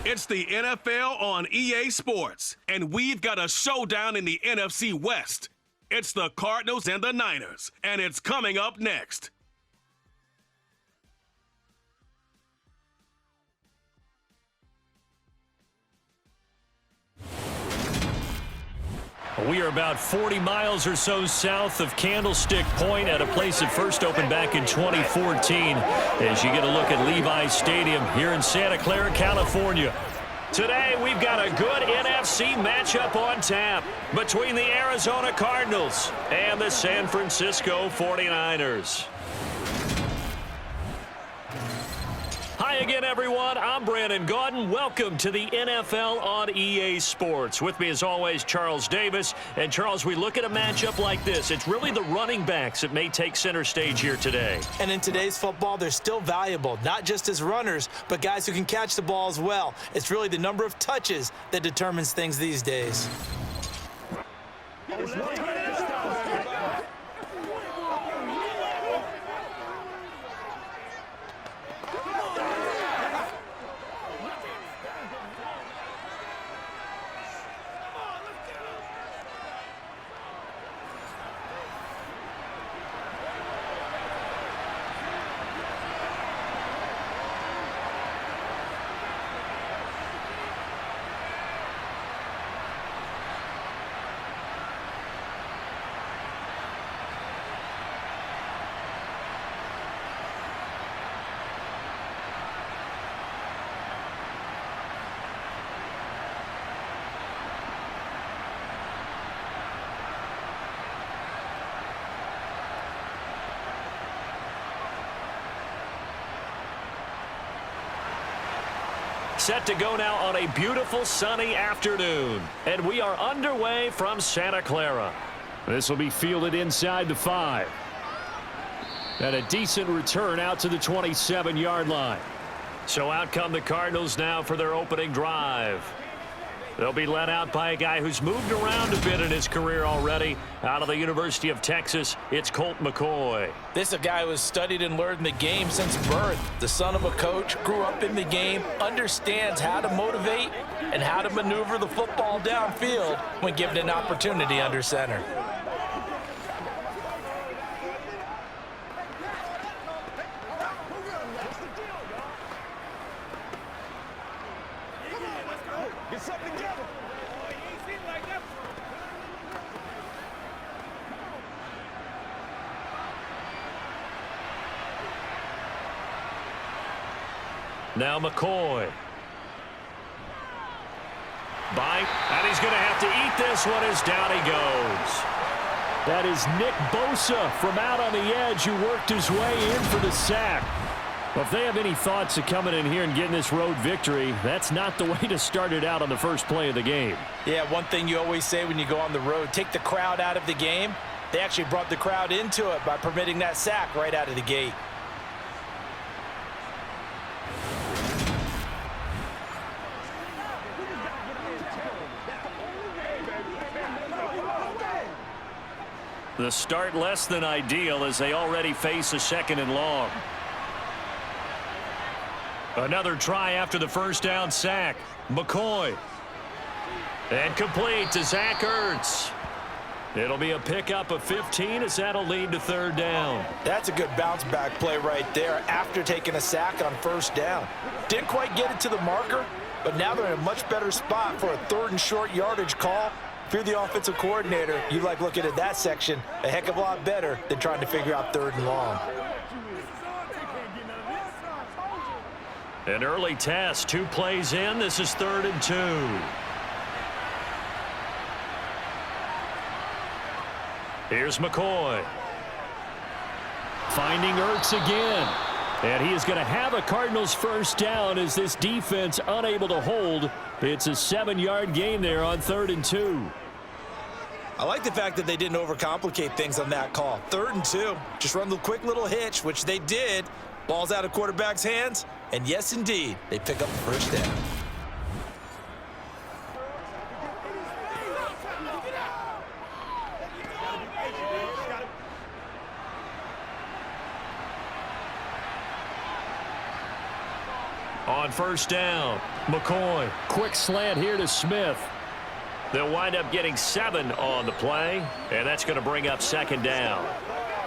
It's the NFL on EA Sports, and we've got a showdown in the NFC West. It's the Cardinals and the Niners, and it's coming up next. We are about 40 miles or so south of Candlestick Point at a place that first opened back in 2014 as you get a look at Levi's Stadium here in Santa Clara, California. Today, we've got a good NFC matchup on tap between the Arizona Cardinals and the San Francisco 49ers. Hi again, everyone. I'm Brandon Gaudin. Welcome to the NFL on EA Sports. With me, as always, Charles Davis. And, Charles, we look at a matchup like this. It's really the running backs that may take center stage here today. And in today's football, they're still valuable, not just as runners, but guys who can catch the ball as well. It's really the number of touches that determines things these days. Set to go now on a beautiful sunny afternoon. And we are underway from Santa Clara. This will be fielded inside the 5. And a decent return out to the 27-yard line. So out come the Cardinals now for their opening drive. They'll be led out by a guy who's moved around a bit in his career already. Out of the University of Texas, it's Colt McCoy. This is a guy who has studied and learned the game since birth. The son of a coach, grew up in the game, understands how to motivate and how to maneuver the football downfield when given an opportunity under center. Now McCoy. Bite, and he's going to have to eat this one as down he goes. That is Nick Bosa from out on the edge who worked his way in for the sack. Well, if they have any thoughts of coming in here and getting this road victory, that's not the way to start it out on the first play of the game. Yeah, one thing you always say when you go on the road, take the crowd out of the game. They actually brought the crowd into it by permitting that sack right out of the gate. The start less than ideal as they already face a 2nd and long. Another try after the first down sack. McCoy. And complete to Zach Ertz. It'll be a pickup of 15 as that'll lead to 3rd down. That's a good bounce back play right there after taking a sack on 1st down. Didn't quite get it to the marker, but now they're in a much better spot for a 3rd and short yardage call. If you're the offensive coordinator, you like looking at that section a heck of a lot better than trying to figure out 3rd and long. An early test, 2 plays in. This is 3rd and 2. Here's McCoy. Finding Ertz again. And he is going to have a Cardinals first down as this defense unable to hold. It's a 7-yard gain there on 3rd and 2. I like the fact that they didn't overcomplicate things on that call. 3rd and 2. Just run the quick little hitch, which they did. Ball's out of quarterback's hands. And yes, indeed, they pick up the first down. On first down, McCoy. Quick slant here to Smith. They'll wind up getting 7 on the play, and that's going to bring up second down.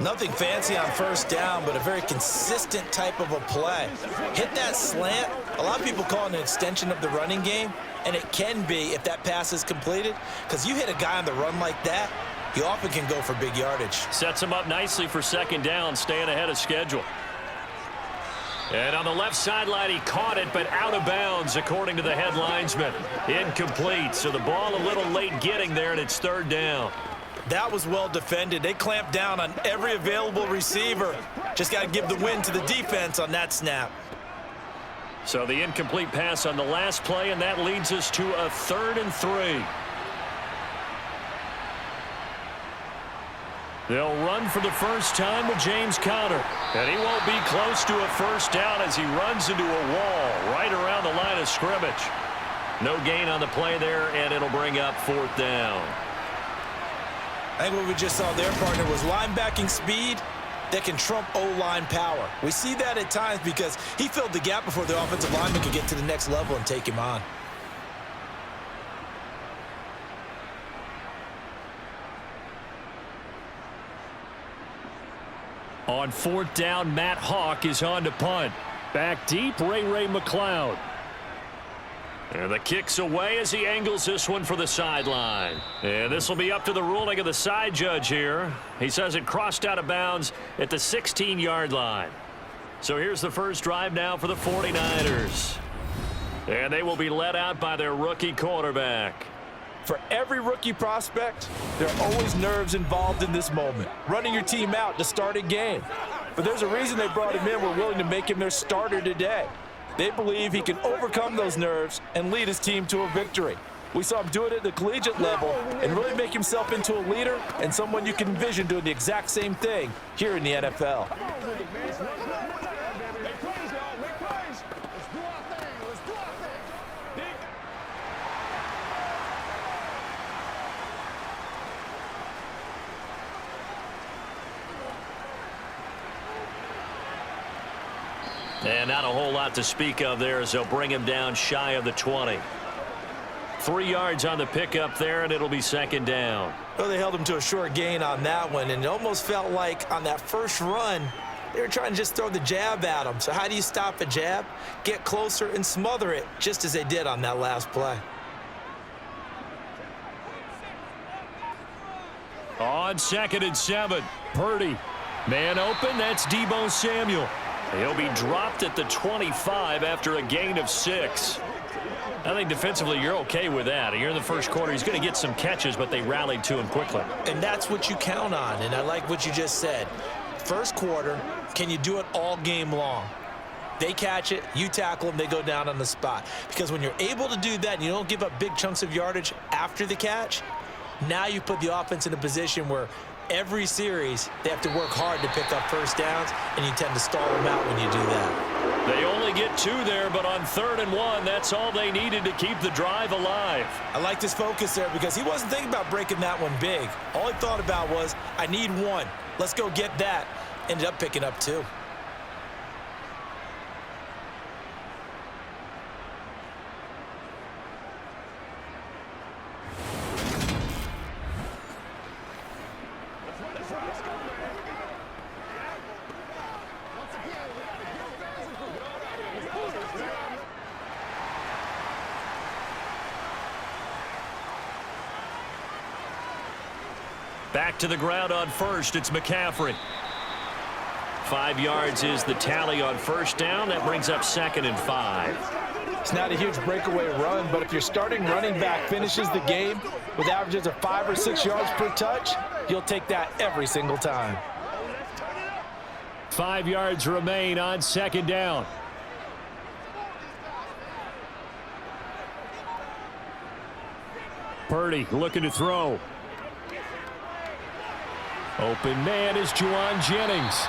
Nothing fancy on first down, but a very consistent type of a play. Hit that slant. A lot of people call it an extension of the running game, and it can be if that pass is completed, because you hit a guy on the run like that, you often can go for big yardage. Sets him up nicely for second down, staying ahead of schedule. And on the left sideline, he caught it, but out of bounds, according to the head linesman. Incomplete, so the ball a little late getting there, and it's third down. That was well defended. They clamped down on every available receiver. Just got to give the win to the defense on that snap. So the incomplete pass on the last play, and that leads us to a 3rd and 3. They'll run for the first time with James Conner. And he won't be close to a first down as he runs into a wall right around the line of scrimmage. No gain on the play there, and it'll bring up 4th down. I think what we just saw there, partner, was linebacking speed that can trump O-line power. We see that at times because he filled the gap before the offensive lineman could get to the next level and take him on. On 4th down, Matt Hawk is on to punt. Back deep, Ray McLeod. And the kick's away as he angles this one for the sideline. And this will be up to the ruling of the side judge here. He says it crossed out of bounds at the 16-yard line. So here's the first drive now for the 49ers. And they will be led out by their rookie quarterback. For every rookie prospect, there are always nerves involved in this moment. Running your team out to start a game. But there's a reason they brought him in. We're willing to make him their starter today. They believe he can overcome those nerves and lead his team to a victory. We saw him do it at the collegiate level and really make himself into a leader and someone you can envision doing the exact same thing here in the NFL. And not a whole lot to speak of there as they'll bring him down shy of the 20. 3 yards on the pickup there, and it'll be second down. Well, they held him to a short gain on that one, and it almost felt like on that first run, they were trying to just throw the jab at him. So how do you stop a jab? Get closer and smother it, just as they did on that last play. On 2nd and 7, Purdy. Man open, that's Deebo Samuel. He'll be dropped at the 25 after a gain of 6. I think defensively you're okay with that. You're in the first quarter. He's going to get some catches, but they rallied to him quickly. And that's what you count on, and I like what you just said. First quarter, can you do it all game long? They catch it, you tackle them, they go down on the spot. Because when you're able to do that and you don't give up big chunks of yardage after the catch, now you put the offense in a position where every series they have to work hard to pick up first downs, and you tend to stall them out when you do that. They only get 2 there, but on 3rd and 1, that's all they needed to keep the drive alive. I like this focus there because he wasn't thinking about breaking that one big. All he thought about was, I need 1. Let's go get that. Ended up picking up 2. Back to the ground on first, it's McCaffrey. 5 yards is the tally on first down. That brings up 2nd and 5. It's not a huge breakaway run, but if your starting running back finishes the game with averages of 5 or 6 yards per touch, you'll take that every single time. 5 yards remain on 2nd down. Purdy looking to throw. Open man is Juwan Jennings.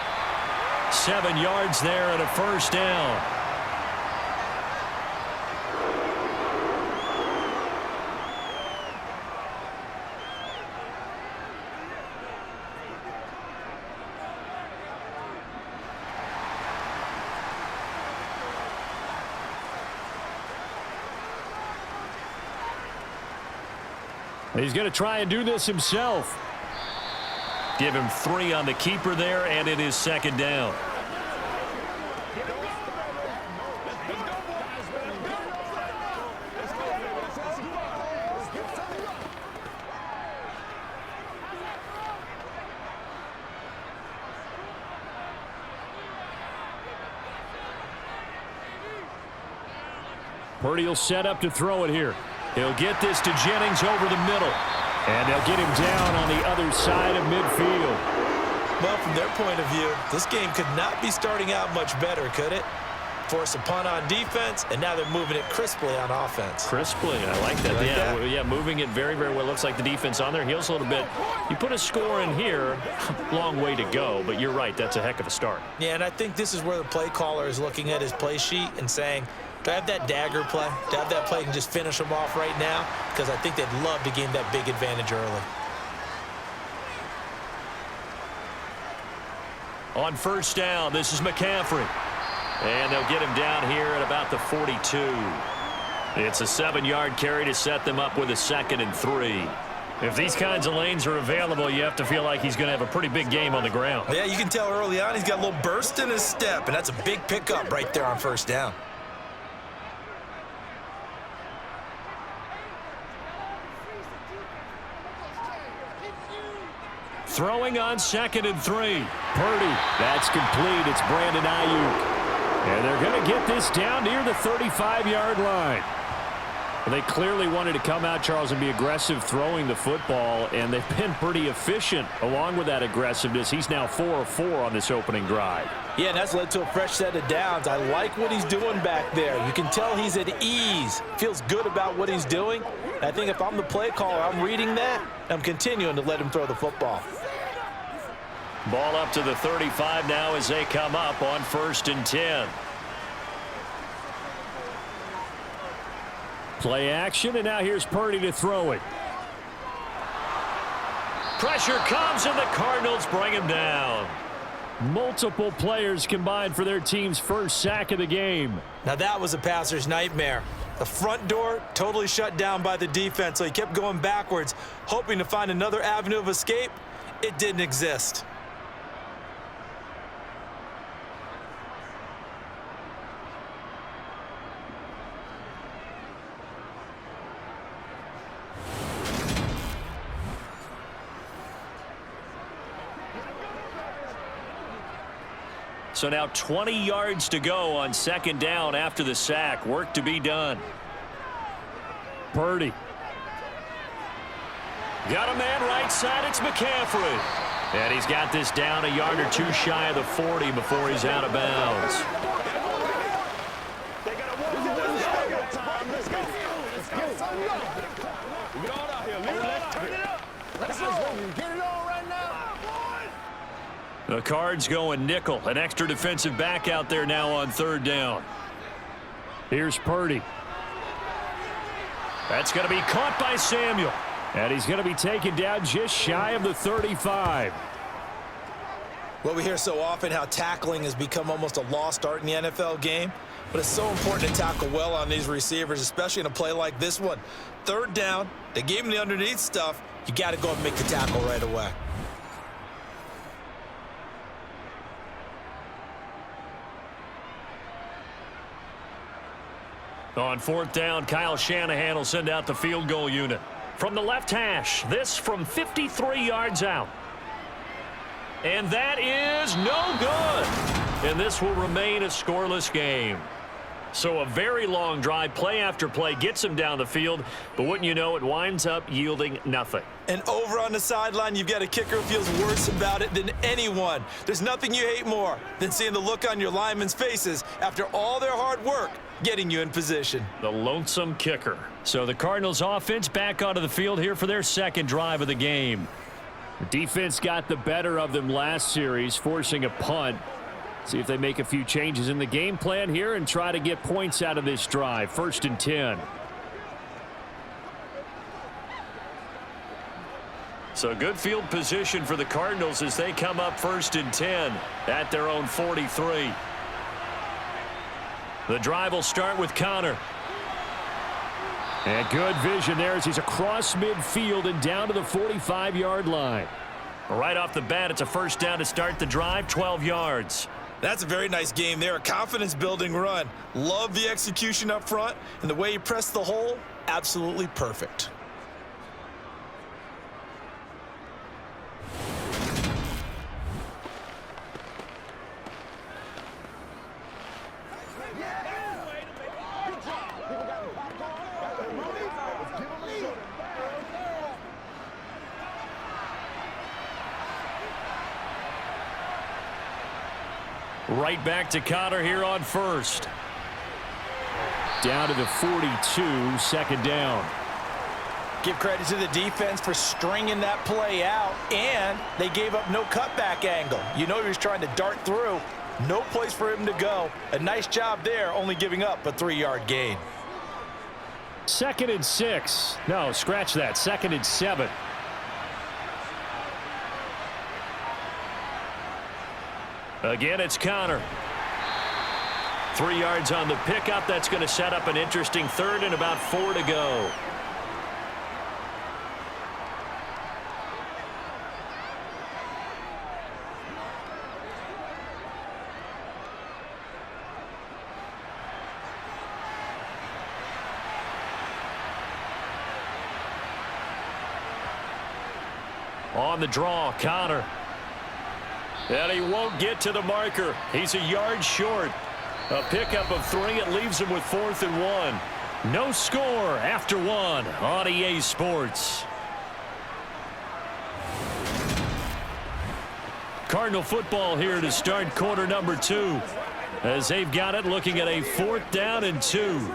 7 yards there and a first down. He's going to try and do this himself. Give him 3 on the keeper there, and it is second down. Purdy will set up to throw it here. He'll get this to Jennings over the middle. And they'll get him down on the other side of midfield. Well, from their point of view, this game could not be starting out much better, could it? Force a punt on defense, and now they're moving it crisply on offense. Crisply, I like that. Yeah, moving it very, very well. Looks like the defense on their heels a little bit. You put a score in here, long way to go, but you're right, that's a heck of a start. Yeah, and I think this is where the play caller is looking at his play sheet and saying, do I have that dagger play? Do I have that play and just finish them off right now? Because I think they'd love to gain that big advantage early. On first down, this is McCaffrey. And they'll get him down here at about the 42. It's a 7-yard carry to set them up with a 2nd and 3. If these kinds of lanes are available, you have to feel like he's going to have a pretty big game on the ground. Yeah, you can tell early on he's got a little burst in his step, and that's a big pickup right there on first down. Throwing on 2nd and 3. Purdy, that's complete. It's Brandon Ayuk. And they're going to get this down near the 35-yard line. They clearly wanted to come out, Charles, and be aggressive throwing the football, and they've been pretty efficient along with that aggressiveness. He's now 4 of 4 on this opening drive. Yeah, and that's led to a fresh set of downs. I like what he's doing back there. You can tell he's at ease. Feels good about what he's doing. And I think if I'm the play caller, I'm reading that, and I'm continuing to let him throw the football. Ball up to the 35 now as they come up on 1st and 10. Play action, and now here's Purdy to throw it. Pressure comes, and the Cardinals bring him down. Multiple players combined for their team's first sack of the game. Now that was a passer's nightmare. The front door totally shut down by the defense, so he kept going backwards, hoping to find another avenue of escape. It didn't exist. So now 20 yards to go on 2nd down after the sack. Work to be done. Purdy. Got a man right side. It's McCaffrey. And he's got this down a yard or 2 shy of the 40 before he's out of bounds. The Cards going nickel. An extra defensive back out there now on 3rd down. Here's Purdy. That's going to be caught by Samuel. And he's going to be taken down just shy of the 35. Well, we hear so often how tackling has become almost a lost art in the NFL game. But it's so important to tackle well on these receivers, especially in a play like this one. 3rd down, they gave him the underneath stuff. You got to go and make the tackle right away. On 4th down, Kyle Shanahan will send out the field goal unit. From the left hash, this from 53 yards out. And that is no good. And this will remain a scoreless game. So a very long drive, play after play, gets him down the field. But wouldn't you know, it winds up yielding nothing. And over on the sideline, you've got a kicker who feels worse about it than anyone. There's nothing you hate more than seeing the look on your linemen's faces after all their hard work getting you in position. The lonesome kicker. So the Cardinals offense back onto the field here for their 2nd drive of the game. The defense got the better of them last series, forcing a punt. See if they make a few changes in the game plan here and try to get points out of this drive. 1st and 10. So good field position for the Cardinals as they come up 1st and 10 at their own 43. The drive will start with Connor. And good vision there as he's across midfield and down to the 45-yard line. Right off the bat, it's a first down to start the drive, 12 yards. That's a very nice game there, a confidence-building run. Love the execution up front, and the way he pressed the hole, absolutely perfect. Right back to Connor here on first. Down to the 42, second down. Give credit to the defense for stringing that play out, and they gave up no cutback angle. You know he was trying to dart through. No place for him to go. A nice job there, only giving up a 3-yard gain. 2nd and 6. No, scratch that. 2nd and 7. Again, it's Connor. 3 yards on the pickup. That's going to set up an interesting third and about 4 to go. On the draw, Connor. And he won't get to the marker. He's a yard short. A pickup of 3. It leaves him with 4th and 1. No score after 1 on EA Sports. Cardinal football here to start quarter number 2. As they've got it looking at a 4th down and 2.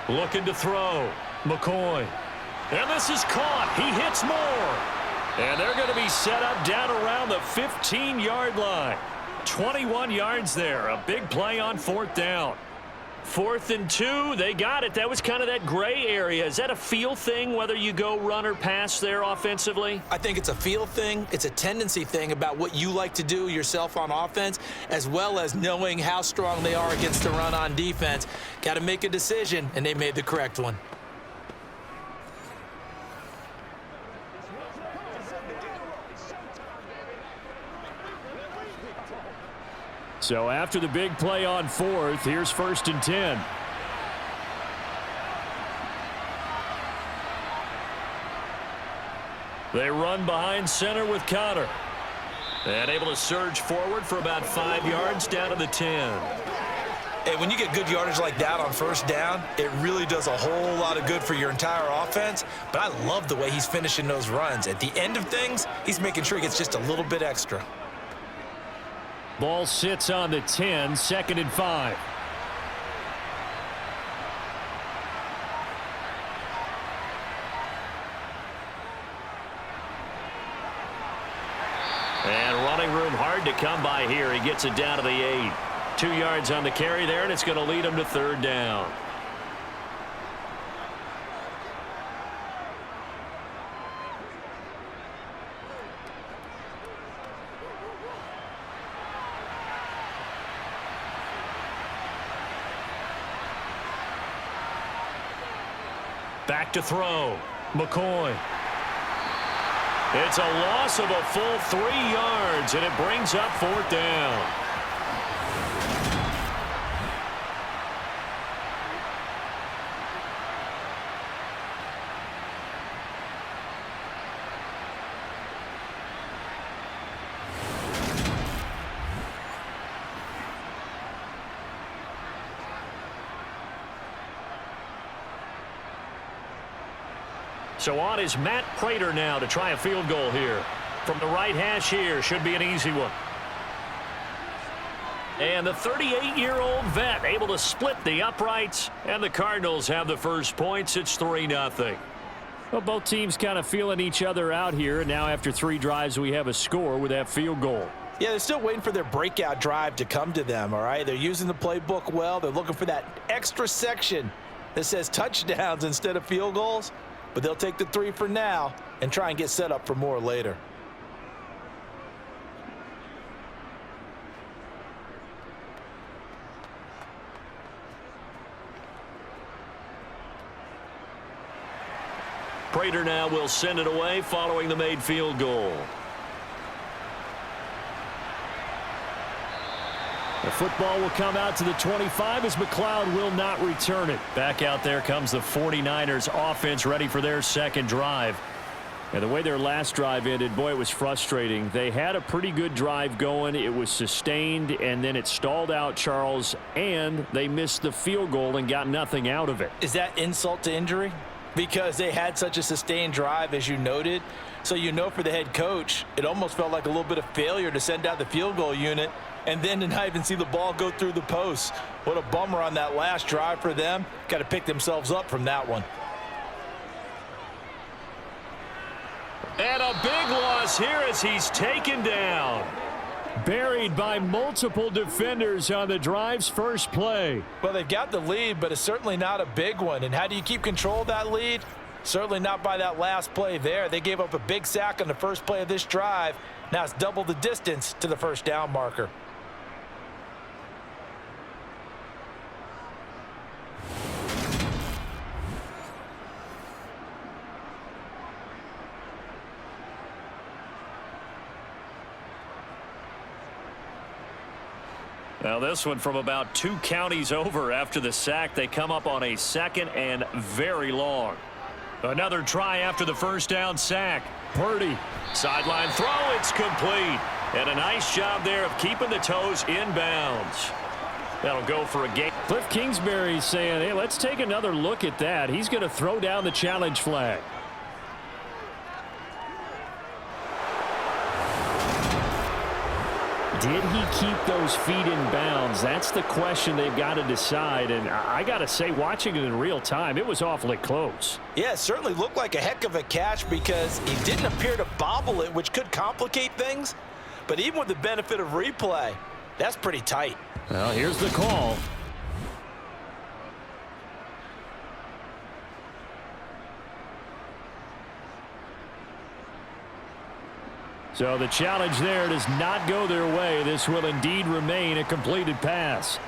Looking to throw. McCoy. And this is caught. He hits more. And they're going to be set up down around the 15-yard line. 21 yards there. A big play on 4th down. 4th and 2. They got it. That was kind of that gray area. Is that a feel thing, whether you go run or pass there offensively? I think it's a feel thing. It's a tendency thing about what you like to do yourself on offense, as well as knowing how strong they are against the run on defense. Got to make a decision, and they made the correct one. So after the big play on 4th, here's 1st and 10. They run behind center with Connor. And able to surge forward for about 5 yards down to the 10. And when you get good yardage like that on 1st down, it really does a whole lot of good for your entire offense. But I love the way he's finishing those runs. At the end of things, he's making sure he gets just a little bit extra. Ball sits on the 10, 2nd and 5. And running room hard to come by here. He gets it down to the 8. 2 yards on the carry there, and it's going to lead him to 3rd down. Back to throw. McCoy. It's a loss of a full 3 yards, and it brings up 4th down. So on is Matt Prater now to try a field goal here. From the right hash here, should be an easy one. And the 38-year-old vet able to split the uprights, and the Cardinals have the first points. It's 3-0. Well, both teams kind of feeling each other out here, and now after 3 drives, we have a score with that field goal. Yeah, they're still waiting for their breakout drive to come to them, all right? They're using the playbook well. They're looking for that extra section that says touchdowns instead of field goals, but they'll take the 3 for now and try and get set up for more later. Prater now will send it away following the made field goal. The football will come out to the 25 as McLeod will not return it. Back out there comes the 49ers offense ready for their second drive. And the way their last drive ended, boy, it was frustrating. They had a pretty good drive going. It was sustained, and then it stalled out, Charles, and they missed the field goal and got nothing out of it. Is that insult to injury? Because they had such a sustained drive, as you noted. So you know for the head coach, it almost felt like a little bit of failure to send out the field goal unit and then to not even see the ball go through the posts. What a bummer on that last drive for them. Got to pick themselves up from that one. And a big loss here as he's taken down. Buried by multiple defenders on the drive's first play. Well, they've got the lead, but it's certainly not a big one. And how do you keep control of that lead? Certainly not by that last play there. They gave up a big sack on the first play of this drive. Now it's double the distance to the first down marker. Now this one from about 2 counties over after the sack. They come up on a second and very long. Another try after the first down sack. Purdy. Sideline throw. It's complete. And a nice job there of keeping the toes in bounds. That'll go for a gain. Cliff Kingsbury saying, hey, let's take another look at that. He's going to throw down the challenge flag. Did he keep those feet in bounds? That's the question they've got to decide. And I got to say, watching it in real time, it was awfully close. Yeah, it certainly looked like a heck of a catch because he didn't appear to bobble it, which could complicate things. But even with the benefit of replay, that's pretty tight. Well, here's the call. So the challenge there does not go their way. This will indeed remain a completed pass.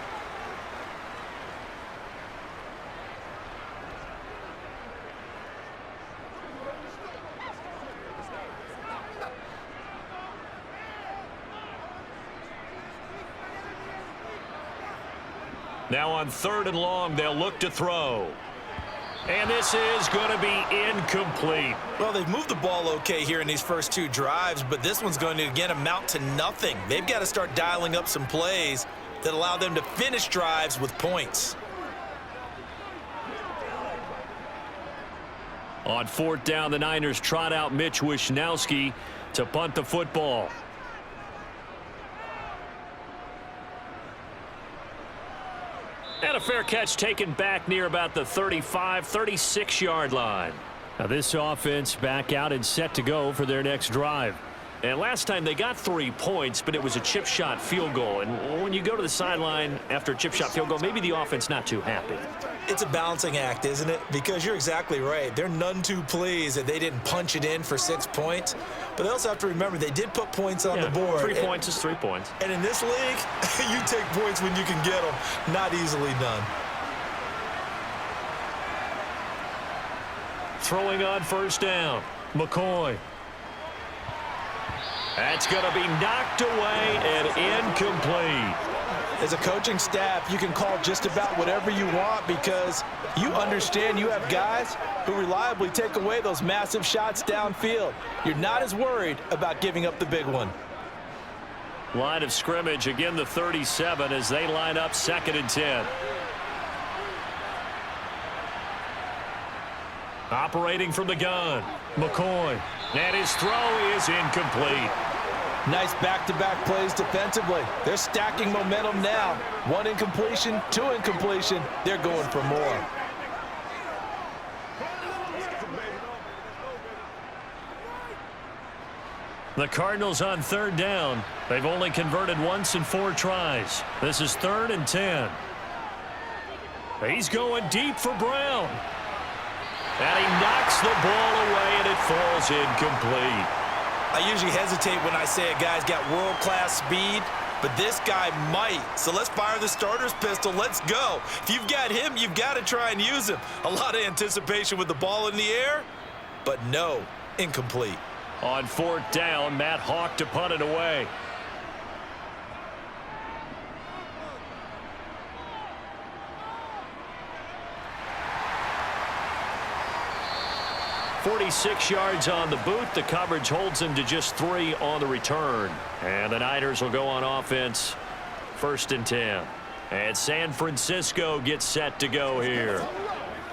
Now on 3rd and long, they'll look to throw. And this is going to be incomplete. Well, they've moved the ball okay here in these first 2 drives, but this one's going to, again, amount to nothing. They've got to start dialing up some plays that allow them to finish drives with points. On 4th down, the Niners trot out Mitch Wishnowski to punt the football. And a fair catch taken back near about the 35, 36-yard line. Now this offense back out and set to go for their next drive. And last time they got 3 points, but it was a chip shot field goal. And when you go to the sideline after a chip shot field goal, maybe the offense not too happy. It's a balancing act, isn't it? Because you're exactly right. They're none too pleased that they didn't punch it in for 6 points. But they also have to remember they did put points on the board. 3 points is 3 points. And in this league, you take points when you can get them. Not easily done. Throwing on 1st down. McCoy. That's going to be knocked away and incomplete. As a coaching staff, you can call just about whatever you want because you understand you have guys who reliably take away those massive shots downfield. You're not as worried about giving up the big one. Line of scrimmage, again the 37 as they line up 2nd and 10. Operating from the gun, McCoy. And his throw is incomplete. Nice back-to-back plays defensively. They're stacking momentum now. 1 incompletion, 2 incompletion. They're going for more. The Cardinals on 3rd down. They've only converted once in 4 tries. This is 3rd and 10. He's going deep for Brown. And he knocks the ball away, and it falls incomplete. I usually hesitate when I say a guy's got world-class speed, but this guy might. So let's fire the starter's pistol. Let's go. If you've got him, you've got to try and use him. A lot of anticipation with the ball in the air, but no, incomplete. On 4th down, Matt Hawk to punt it away. "46 yards on the boot. The coverage holds him to just 3 on the return. And the Niners will go on offense, 1st and 10. And San Francisco gets set to go here.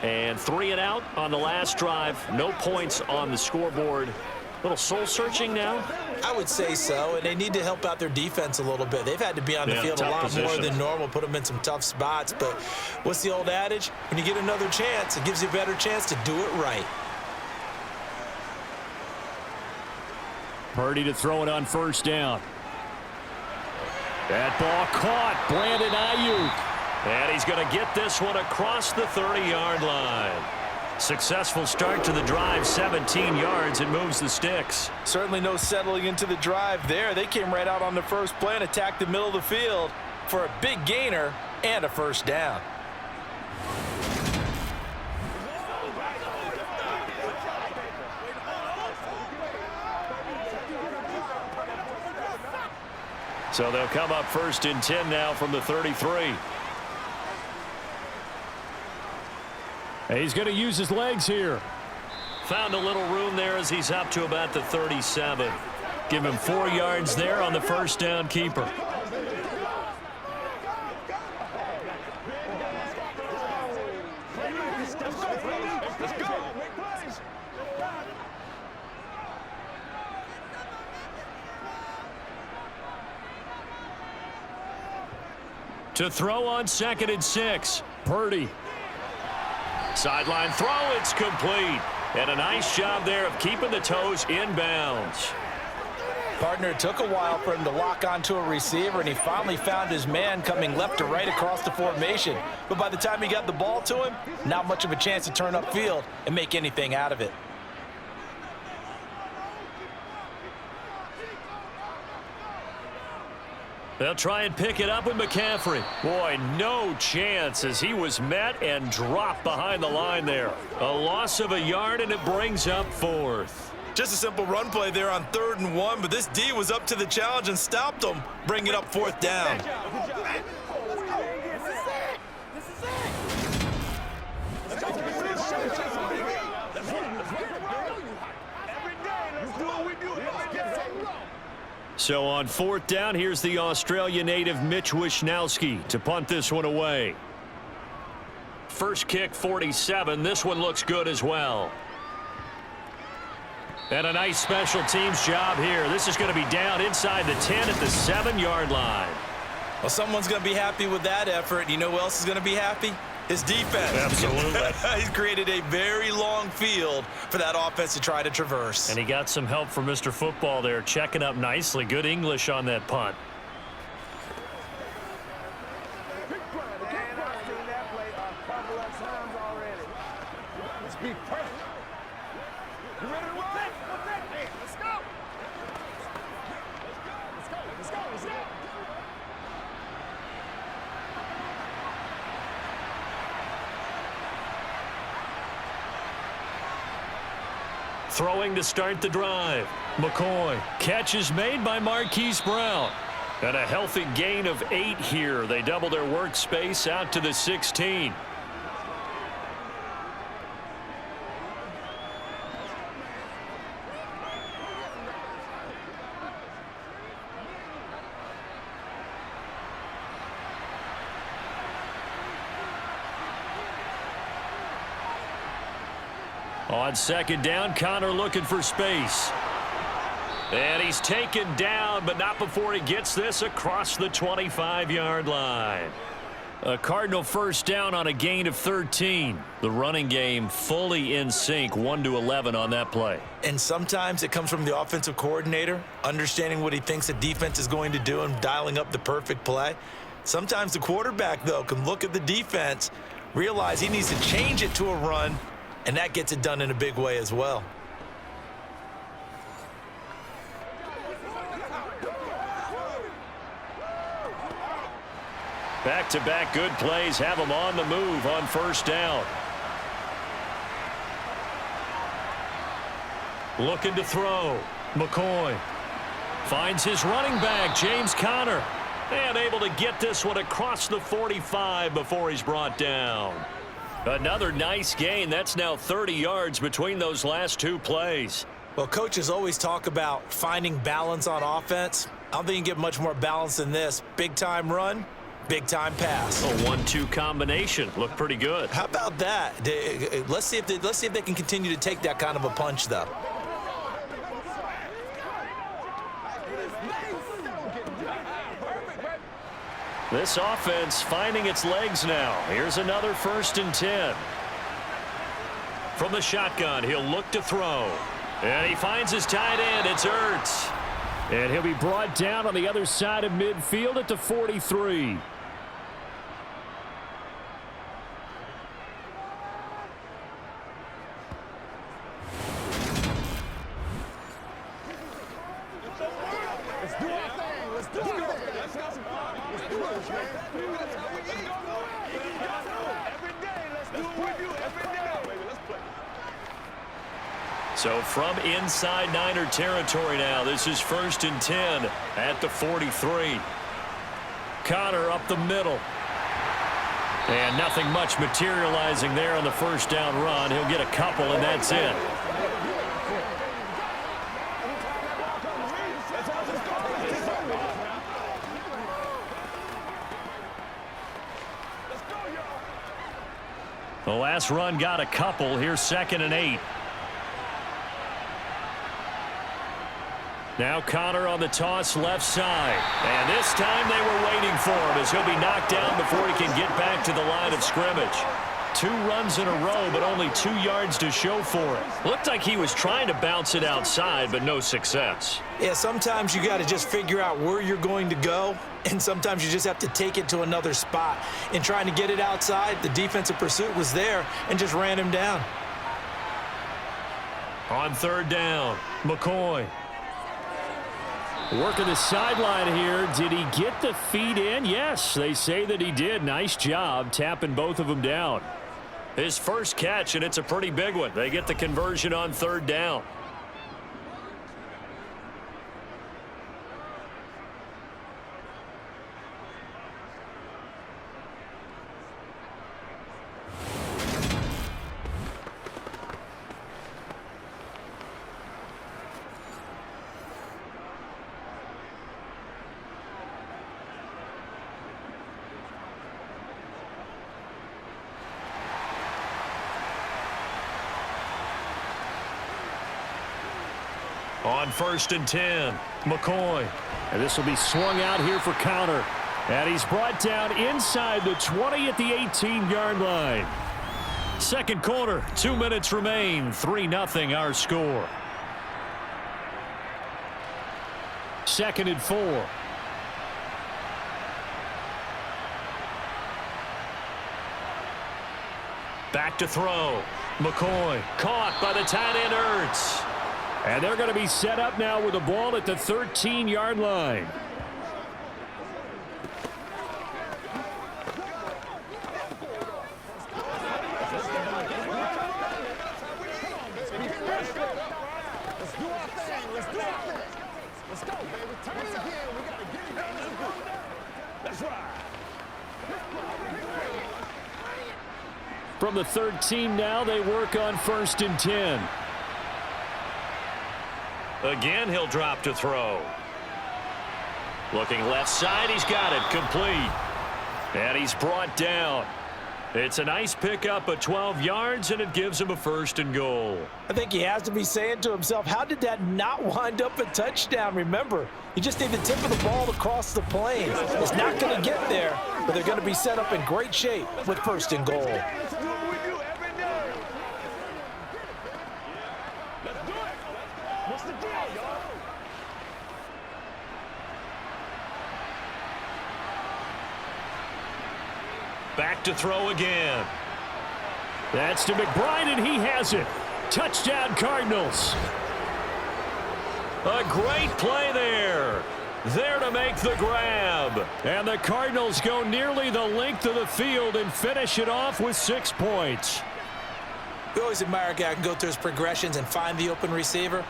And 3 and out on the last drive. No points on the scoreboard. Little soul-searching now? I would say so, and they need to help out their defense a little bit. They've had to be on the field a lot more than normal, put them in some tough spots. But what's the old adage? When you get another chance, it gives you a better chance to do it right. Purdy to throw it on 1st down. That ball caught. Brandon Ayuk. And he's going to get this one across the 30-yard line. Successful start to the drive, 17 yards. It moves the sticks. Certainly no settling into the drive there. They came right out on the first play and attacked the middle of the field for a big gainer and a 1st down. So they'll come up 1st and 10 now from the 33. He's going to use his legs here. Found a little room there as he's up to about the 37. Give him 4 yards there on the 1st down keeper. To throw on 2nd and 6. Purdy. Sideline throw, it's complete. And a nice job there of keeping the toes inbounds. Partner, it took a while for him to lock onto a receiver, and he finally found his man coming left to right across the formation. But by the time he got the ball to him, not much of a chance to turn upfield and make anything out of it. They'll try and pick it up with McCaffrey. Boy, no chance as he was met and dropped behind the line there. A loss of a yard, and it brings up 4th. Just a simple run play there on 3rd and 1, but this D was up to the challenge and stopped him, bringing up 4th down. So on 4th down, here's the Australia native Mitch Wishnowsky to punt this one away. First kick, 47. This one looks good as well. And a nice special teams job here. This is going to be down inside the 10 at the 7-yard line. Well, someone's going to be happy with that effort. You know who else is going to be happy? His defense. Absolutely. He's created a very long field for that offense to try to traverse. And he got some help from Mr. Football there, checking up nicely. Good English on that punt. Throwing to start the drive. McCoy. Catch is made by Marquise Brown. And a healthy gain of 8 here. They double their workspace out to the 16. On 2nd down, Connor looking for space. And he's taken down, but not before he gets this across the 25-yard line. A Cardinal 1st down on a gain of 13. The running game fully in sync, 1-11 on that play. And sometimes it comes from the offensive coordinator, understanding what he thinks the defense is going to do and dialing up the perfect play. Sometimes the quarterback, though, can look at the defense, realize he needs to change it to a run, and that gets it done in a big way as well. Back-to-back good plays have him on the move on first down. Looking to throw. McCoy finds his running back, James Conner. And able to get this one across the 45 before he's brought down. Another nice gain. That's now 30 yards between those last two plays. Well, coaches always talk about finding balance on offense. I don't think you can get much more balance than this. Big-time run, big-time pass. A 1-2 combination. Looked pretty good. How about that? Let's see if they can continue to take that kind of a punch, though. This offense finding its legs now. Here's another 1st and 10. From the shotgun, he'll look to throw. And he finds his tight end. It's Ertz. And he'll be brought down on the other side of midfield at the 43. So from inside Niner territory now, this is 1st and 10 at the 43. Conner up the middle. And nothing much materializing there on the first down run. He'll get a couple, and that's it. The last run got a couple. Here's 2nd and 8. Now Conner on the toss left side. And this time they were waiting for him as he'll be knocked down before he can get back to the line of scrimmage. 2 runs in a row, but only 2 yards to show for it. Looked like he was trying to bounce it outside, but no success. Yeah, sometimes you got to just figure out where you're going to go, and sometimes you just have to take it to another spot. In trying to get it outside, the defensive pursuit was there and just ran him down. On 3rd down, McCoy. Working the sideline here. Did he get the feet in? Yes, they say that he did. Nice job tapping both of them down. His first catch, and it's a pretty big one. They get the conversion on 3rd down. On 1st and 10, McCoy. And this will be swung out here for Conner. And he's brought down inside the 20 at the 18-yard line. Second quarter, 2 minutes remain. 3-0 our score. 2nd and 4. Back to throw. McCoy caught by the tight end Ertz. And they're going to be set up now with the ball at the 13-yard line. From the 13 now, they work on 1st and 10. Again, he'll drop to throw. Looking left side, he's got it complete. And he's brought down. It's a nice pickup of 12 yards, and it gives him a 1st and goal. I think he has to be saying to himself, how did that not wind up a touchdown? Remember, you just need the tip of the ball across the plane. It's not going to get there, but they're going to be set up in great shape with 1st and goal. Back to throw again. That's to McBride, and he has it. Touchdown, Cardinals. A great play there. There to make the grab. And the Cardinals go nearly the length of the field and finish it off with 6 points. We always admire a guy who can go through his progressions and find the open receiver.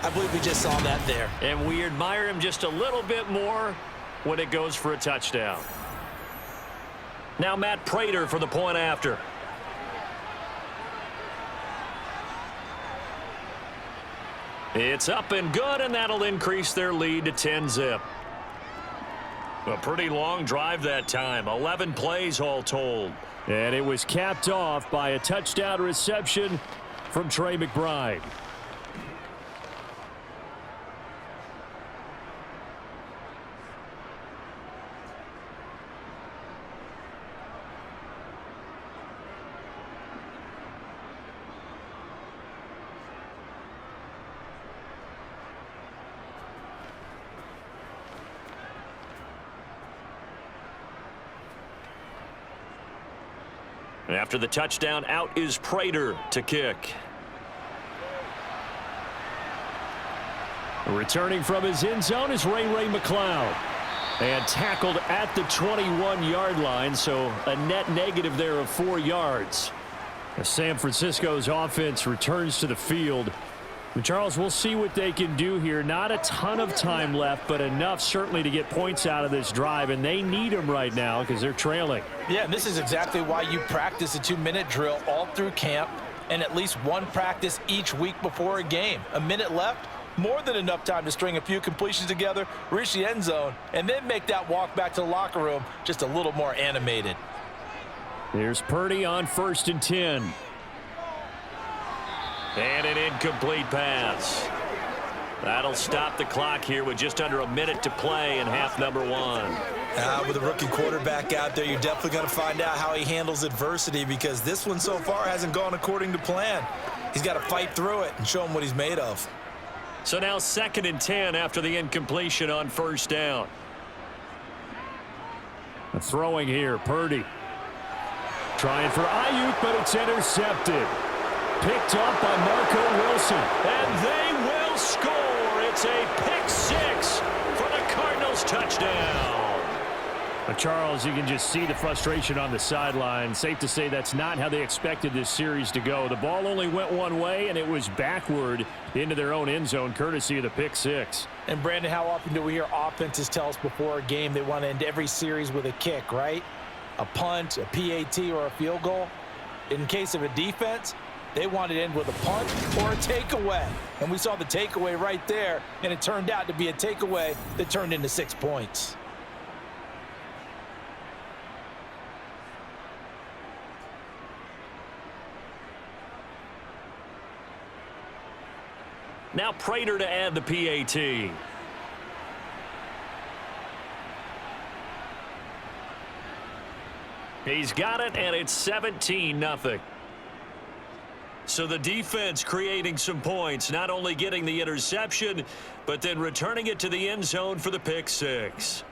I believe we just saw that there. And we admire him just a little bit more when it goes for a touchdown. Now Matt Prater for the point after. It's up and good, and that'll increase their lead to 10-zip. A pretty long drive that time, 11 plays all told. And it was capped off by a touchdown reception from Trey McBride. After the touchdown, out is Prater to kick. Returning from his end zone is Ray McCloud. And tackled at the 21-yard line, so a net negative there of 4 yards. As San Francisco's offense returns to the field. And Charles, we'll see what they can do here. Not a ton of time left, but enough certainly to get points out of this drive, and they need them right now because they're trailing. Yeah, and this is exactly why you practice a 2-minute drill all through camp and at least one practice each week before a game. A minute left, more than enough time to string a few completions together, reach the end zone, and then make that walk back to the locker room just a little more animated. Here's Purdy on 1st and 10. And an incomplete pass. That'll stop the clock here with just under a minute to play in half number 1. With a rookie quarterback out there, you're definitely going to find out how he handles adversity, because this one so far hasn't gone according to plan. He's got to fight through it and show him what he's made of. So now 2nd and 10 after the incompletion on 1st down. Throwing here, Purdy. Trying for Ayuk, but it's intercepted. Picked up by Marco Wilson. And they will score. It's a pick 6 for the Cardinals touchdown. Charles, you can just see the frustration on the sideline. Safe to say that's not how they expected this series to go. The ball only went one way, and it was backward into their own end zone, courtesy of the pick 6. And, Brandon, how often do we hear offenses tell us before a game they want to end every series with a kick, right? A punt, a PAT, or a field goal. In case of a defense, they wanted to end with a punt or a takeaway. And we saw the takeaway right there, and it turned out to be a takeaway that turned into 6 points. Now Prater to add the PAT. He's got it, and it's 17-0. So the defense creating some points, not only getting the interception, but then returning it to the end zone for the pick 6.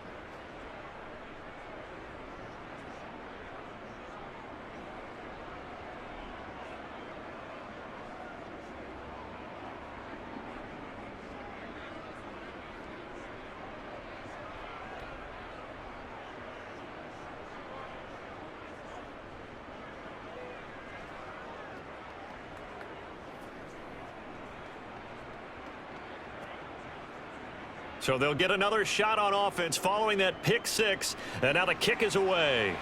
So they'll get another shot on offense following that pick 6, and now the kick is away.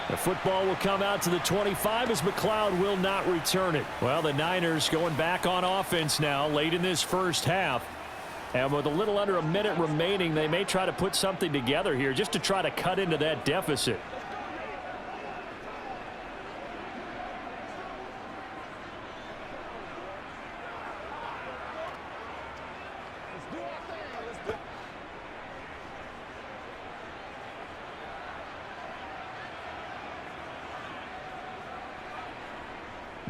The football will come out to the 25 as McCloud will not return it. Well, the Niners going back on offense now late in this first half. And with a little under a minute remaining, they may try to put something together here just to try to cut into that deficit.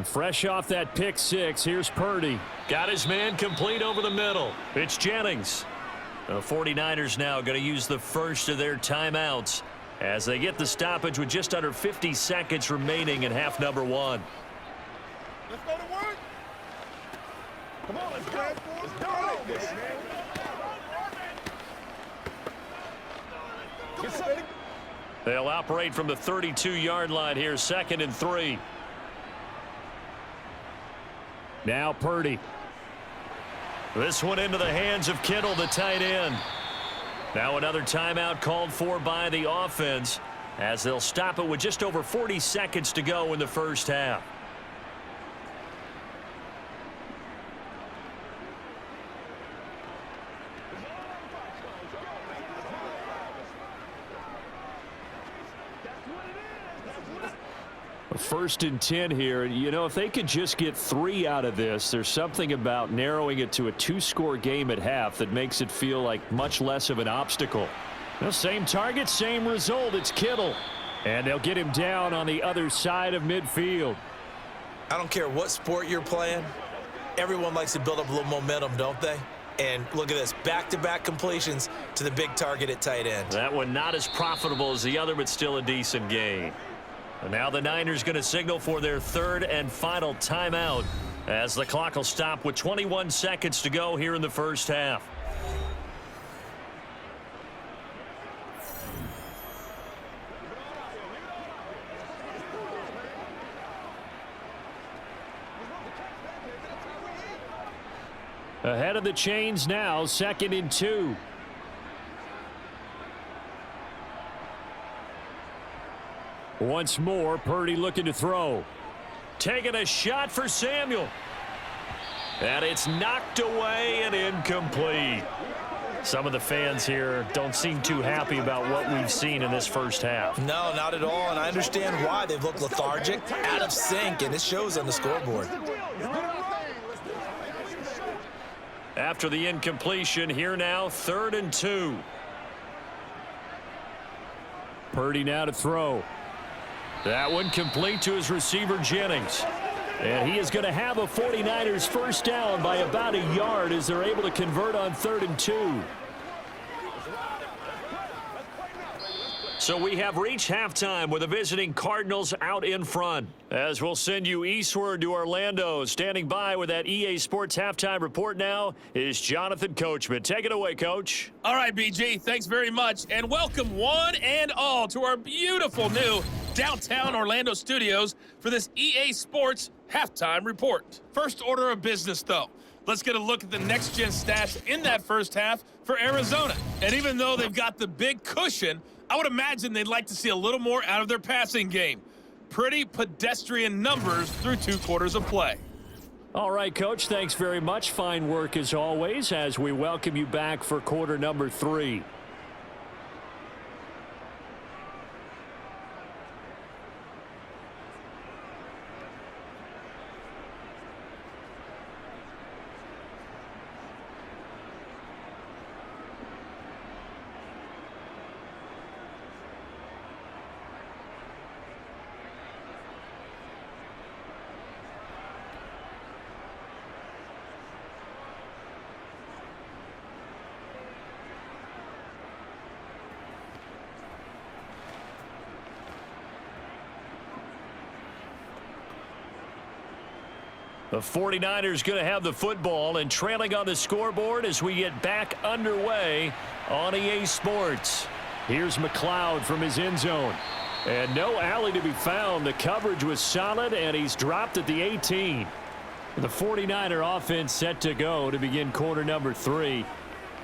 Fresh off that pick 6, here's Purdy. Got his man complete over the middle. It's Jennings. The 49ers now going to use the first of their timeouts as they get the stoppage with just under 50 seconds remaining in half number one. Let's go to work. Come on, let's go. Let's go. They'll operate from the 32-yard line here, 2nd and 3. Now Purdy. This one into the hands of Kittle, the tight end. Now another timeout called for by the offense as they'll stop it with just over 40 seconds to go in the first half. First and 10 here. You know, if they could just get 3 out of this, there's something about narrowing it to a 2-score game at half that makes it feel like much less of an obstacle. The same target, same result. It's Kittle. And they'll get him down on the other side of midfield. I don't care what sport you're playing. Everyone likes to build up a little momentum, don't they? And look at this, back-to-back completions to the big target at tight end. That one not as profitable as the other, but still a decent gain. And now the Niners going to signal for their 3rd and final timeout as the clock will stop with 21 seconds to go here in the first half. Ahead of the chains now, 2nd and 2. Once more, Purdy looking to throw. Taking a shot for Samuel. And it's knocked away and incomplete. Some of the fans here don't seem too happy about what we've seen in this first half. No, not at all, and I understand why. They've looked lethargic, out of sync, and it shows on the scoreboard. After the incompletion, here now, 3rd and 2. Purdy now to throw. That one complete to his receiver, Jennings. And he is going to have a 49ers first down by about a yard as they're able to convert on 3rd and 2. So we have reached halftime with the visiting Cardinals out in front. As we'll send you eastward to Orlando. Standing by with that EA Sports halftime report now is Jonathan Coachman. Take it away, Coach. All right, BG, thanks very much. And welcome one and all to our beautiful new downtown Orlando studios for this EA Sports halftime report. First order of business, though. Let's get a look at the next-gen stats in that first half for Arizona. And even though they've got the big cushion, I would imagine they'd like to see a little more out of their passing game. Pretty pedestrian numbers through 2 quarters of play. All right, Coach, thanks very much. Fine work as always as we welcome you back for quarter number 3. The 49ers going to have the football and trailing on the scoreboard as we get back underway on EA Sports. Here's McLeod from his end zone. And no alley to be found. The coverage was solid, and he's dropped at the 18. The 49er offense set to go to begin quarter number 3.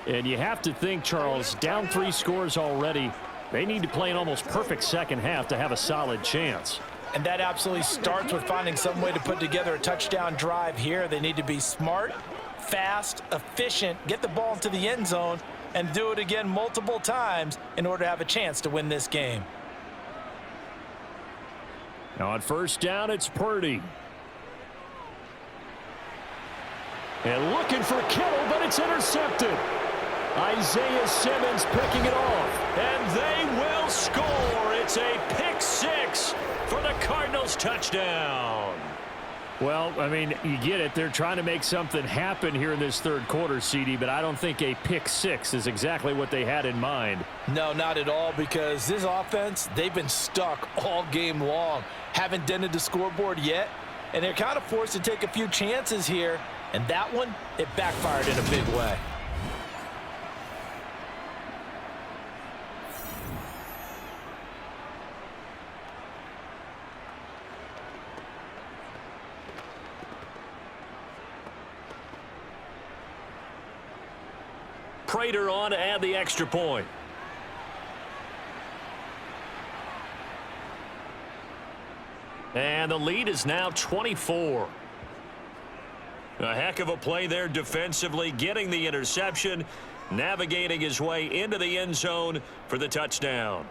And you have to think, Charles, down 3 scores already. They need to play an almost perfect second half to have a solid chance. And that absolutely starts with finding some way to put together a touchdown drive here. They need to be smart, fast, efficient, get the ball into the end zone, and do it again multiple times in order to have a chance to win this game. Now on first down, it's Purdy. And looking for Kittle, but it's intercepted. Isaiah Simmons picking it off. And they will score. It's a pick 6 for the Cardinals touchdown. Well, I mean, you get it. They're trying to make something happen here in this third quarter, CD, but I don't think a pick six is exactly what they had in mind. No, not at all, because this offense, they've been stuck all game long. Haven't dented the scoreboard yet, and they're kind of forced to take a few chances here, and that one, it backfired in a big way. Prater on to add the extra point. And the lead is now 24. A heck of a play there defensively, getting the interception, navigating his way into the end zone for the touchdown.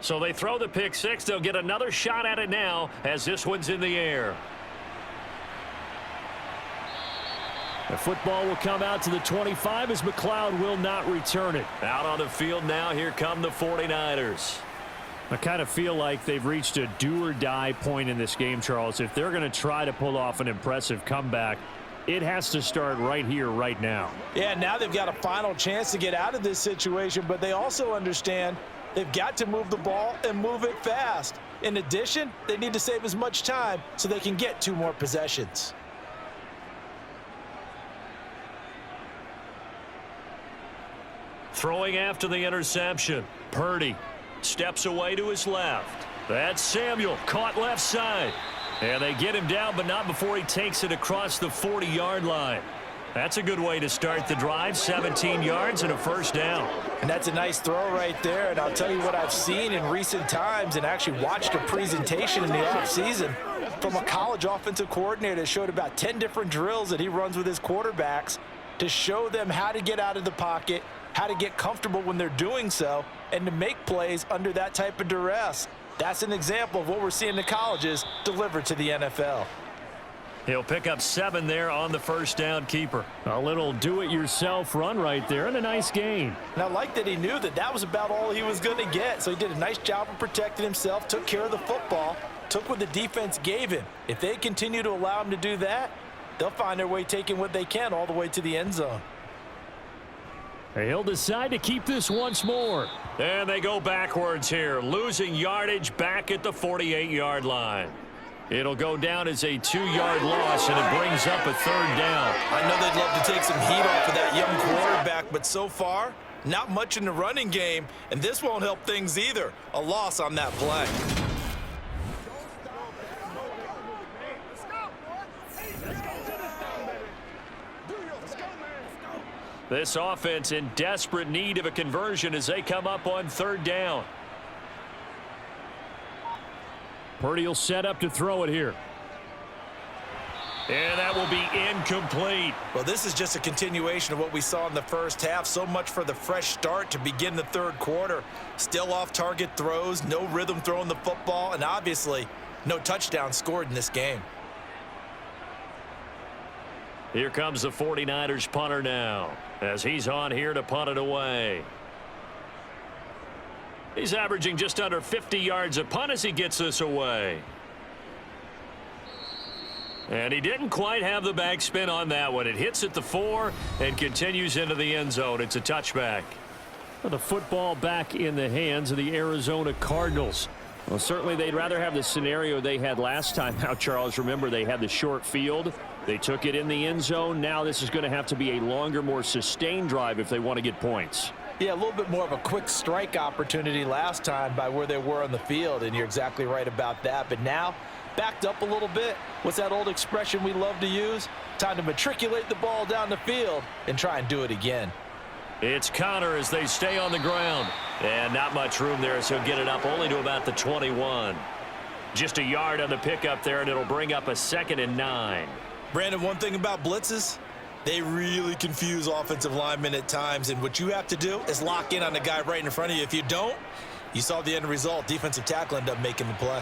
So they throw the pick six. They'll get another shot at it now as this one's in the air. The football will come out to the 25 as McLeod will not return it. Out on the field now, here come the 49ers. I kind of feel like they've reached a do-or-die point in this game, Charles. If they're going to try to pull off an impressive comeback, it has to start right here, right now. Yeah, now they've got a final chance to get out of this situation, but they also understand they've got to move the ball and move it fast. In addition, they need to save as much time so they can get 2 more possessions. Throwing after the interception. Purdy steps away to his left. That's Samuel, caught left side. And they get him down, but not before he takes it across the 40-yard line. That's a good way to start the drive, 17 yards and a first down. And that's a nice throw right there, and I'll tell you what I've seen in recent times and actually watched a presentation in the offseason from a college offensive coordinator that showed about 10 different drills that he runs with his quarterbacks to show them how to get out of the pocket, how to get comfortable when they're doing so, and to make plays under that type of duress. That's an example of what we're seeing the colleges deliver to the NFL. He'll pick up 7 there on the first down keeper. A little do-it-yourself run right there and a nice gain. And I like that he knew that that was about all he was going to get. So he did a nice job of protecting himself, took care of the football, took what the defense gave him. If they continue to allow him to do that, they'll find their way taking what they can all the way to the end zone. He'll decide to keep this once more. And they go backwards here, losing yardage back at the 48-yard line. It'll go down as a 2-yard loss, and it brings up a third down. I know they'd love to take some heat off of that young quarterback, but so far, not much in the running game, and this won't help things either. A loss on that play. This offense in desperate need of a conversion as they come up on third down. Purdy will set up to throw it here. And that will be incomplete. Well, this is just a continuation of what we saw in the first half. So much for the fresh start to begin the third quarter. Still off-target throws, no rhythm throwing the football, and obviously no touchdown scored in this game. Here comes the 49ers punter now as he's on here to punt it away. He's averaging just under 50 yards a punt as he gets this away. And he didn't quite have the backspin on that one. It hits at the 4 and continues into the end zone. It's a touchback. Well, the football back in the hands of the Arizona Cardinals. Well, certainly they'd rather have the scenario they had last time out, Charles. Remember, they had the short field. They took it in the end zone. Now this is going to have to be a longer, more sustained drive if they want to get points. Yeah, a little bit more of a quick strike opportunity last time by where they were on the field, and you're exactly right about that. But now, backed up a little bit. What's that old expression we love to use? Time to matriculate the ball down the field and try and do it again. It's Connor as they stay on the ground. And not much room there, so he'll get it up only to about the 21. Just a yard on the pickup there, and it'll bring up a 2nd and 9. Brandon, one thing about blitzes, they really confuse offensive linemen at times, and what you have to do is lock in on the guy right in front of you. If you don't, you saw the end result. Defensive tackle ended up making the play.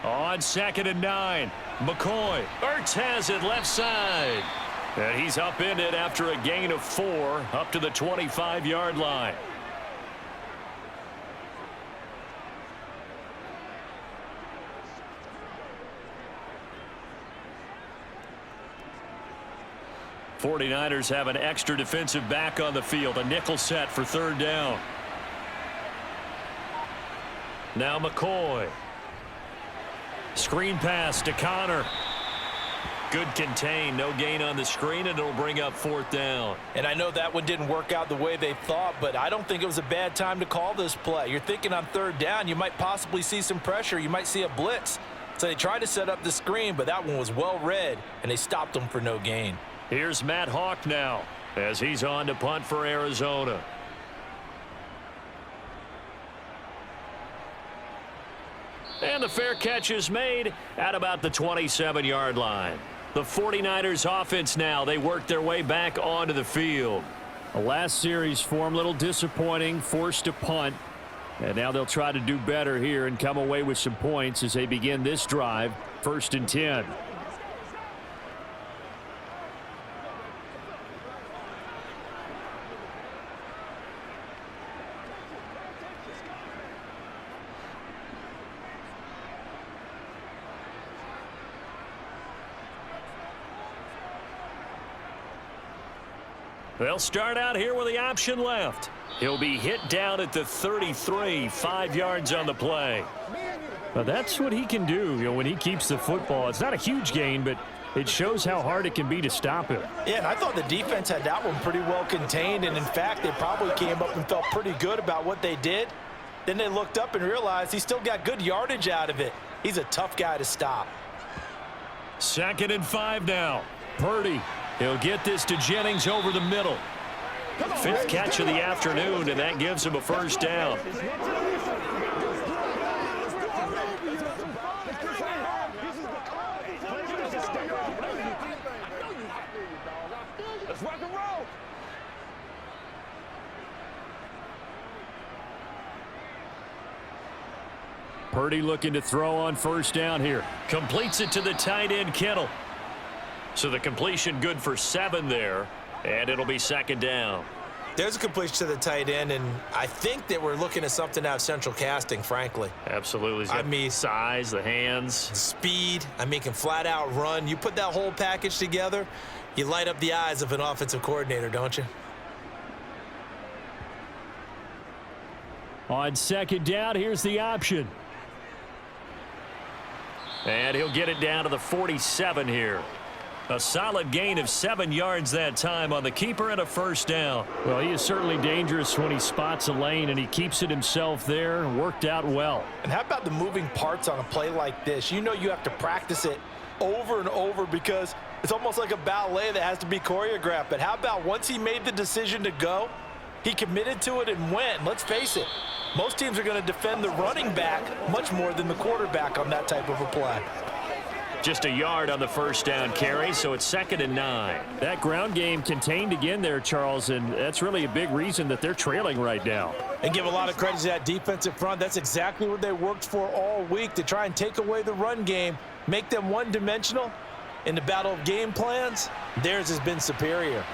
On 2nd and 9, McCoy. Ertz has it left side. And he's upended after a gain of 4 up to the 25-yard line. '49ers have an extra defensive back on the field, a nickel set for 3rd down. Now McCoy. Screen pass to Connor. Good contain, no gain on the screen, and it'll bring up 4th down. And I know that one didn't work out the way they thought, but I don't think it was a bad time to call this play. You're thinking on 3rd down, you might possibly see some pressure. You might see a blitz. So they tried to set up the screen, but that one was well read, and they stopped them for no gain. Here's Matt Hawk now as he's on to punt for Arizona. And the fair catch is made at about the 27-yard line. The 49ers offense now, they work their way back onto the field. The last series form a little disappointing, forced to punt. And now they'll try to do better here and come away with some points as they begin this drive, 1st and 10. They'll start out here with the option left. He'll be hit down at the 33, 5 yards on the play. Now that's what he can do, when he keeps the football. It's not a huge gain, but it shows how hard it can be to stop him. Yeah, and I thought the defense had that one pretty well contained, and in fact, they probably came up and felt pretty good about what they did. Then they looked up and realized he still got good yardage out of it. He's a tough guy to stop. 2nd and 5 now. Purdy. He'll get this to Jennings over the middle. 5th catch of the afternoon, and that gives him a 1st down. Let's rock and roll. Purdy looking to throw on 1st down here. Completes it to the tight end, Kittle. So the completion good for 7 there, and it'll be 2nd down. There's a completion to the tight end, and I think that we're looking at something out of central casting, frankly. Absolutely. I mean, size, the hands. Speed. I mean, can flat out run. You put that whole package together, you light up the eyes of an offensive coordinator, don't you? On 2nd down, here's the option. And he'll get it down to the 47 here. A solid gain of 7 yards that time on the keeper and a 1st down. Well, he is certainly dangerous when he spots a lane, and he keeps it himself there. Worked out well. And how about the moving parts on a play like this? You know you have to practice it over and over because it's almost like a ballet that has to be choreographed. But how about once he made the decision to go, he committed to it and went. Let's face it, most teams are going to defend the running back much more than the quarterback on that type of a play. Just a yard on the 1st down carry, so it's 2nd and 9. That ground game contained again there, Charles, and that's really a big reason that they're trailing right now. And give a lot of credit to that defensive front. That's exactly what they worked for all week, to try and take away the run game, make them one-dimensional. In the battle of game plans, theirs has been superior.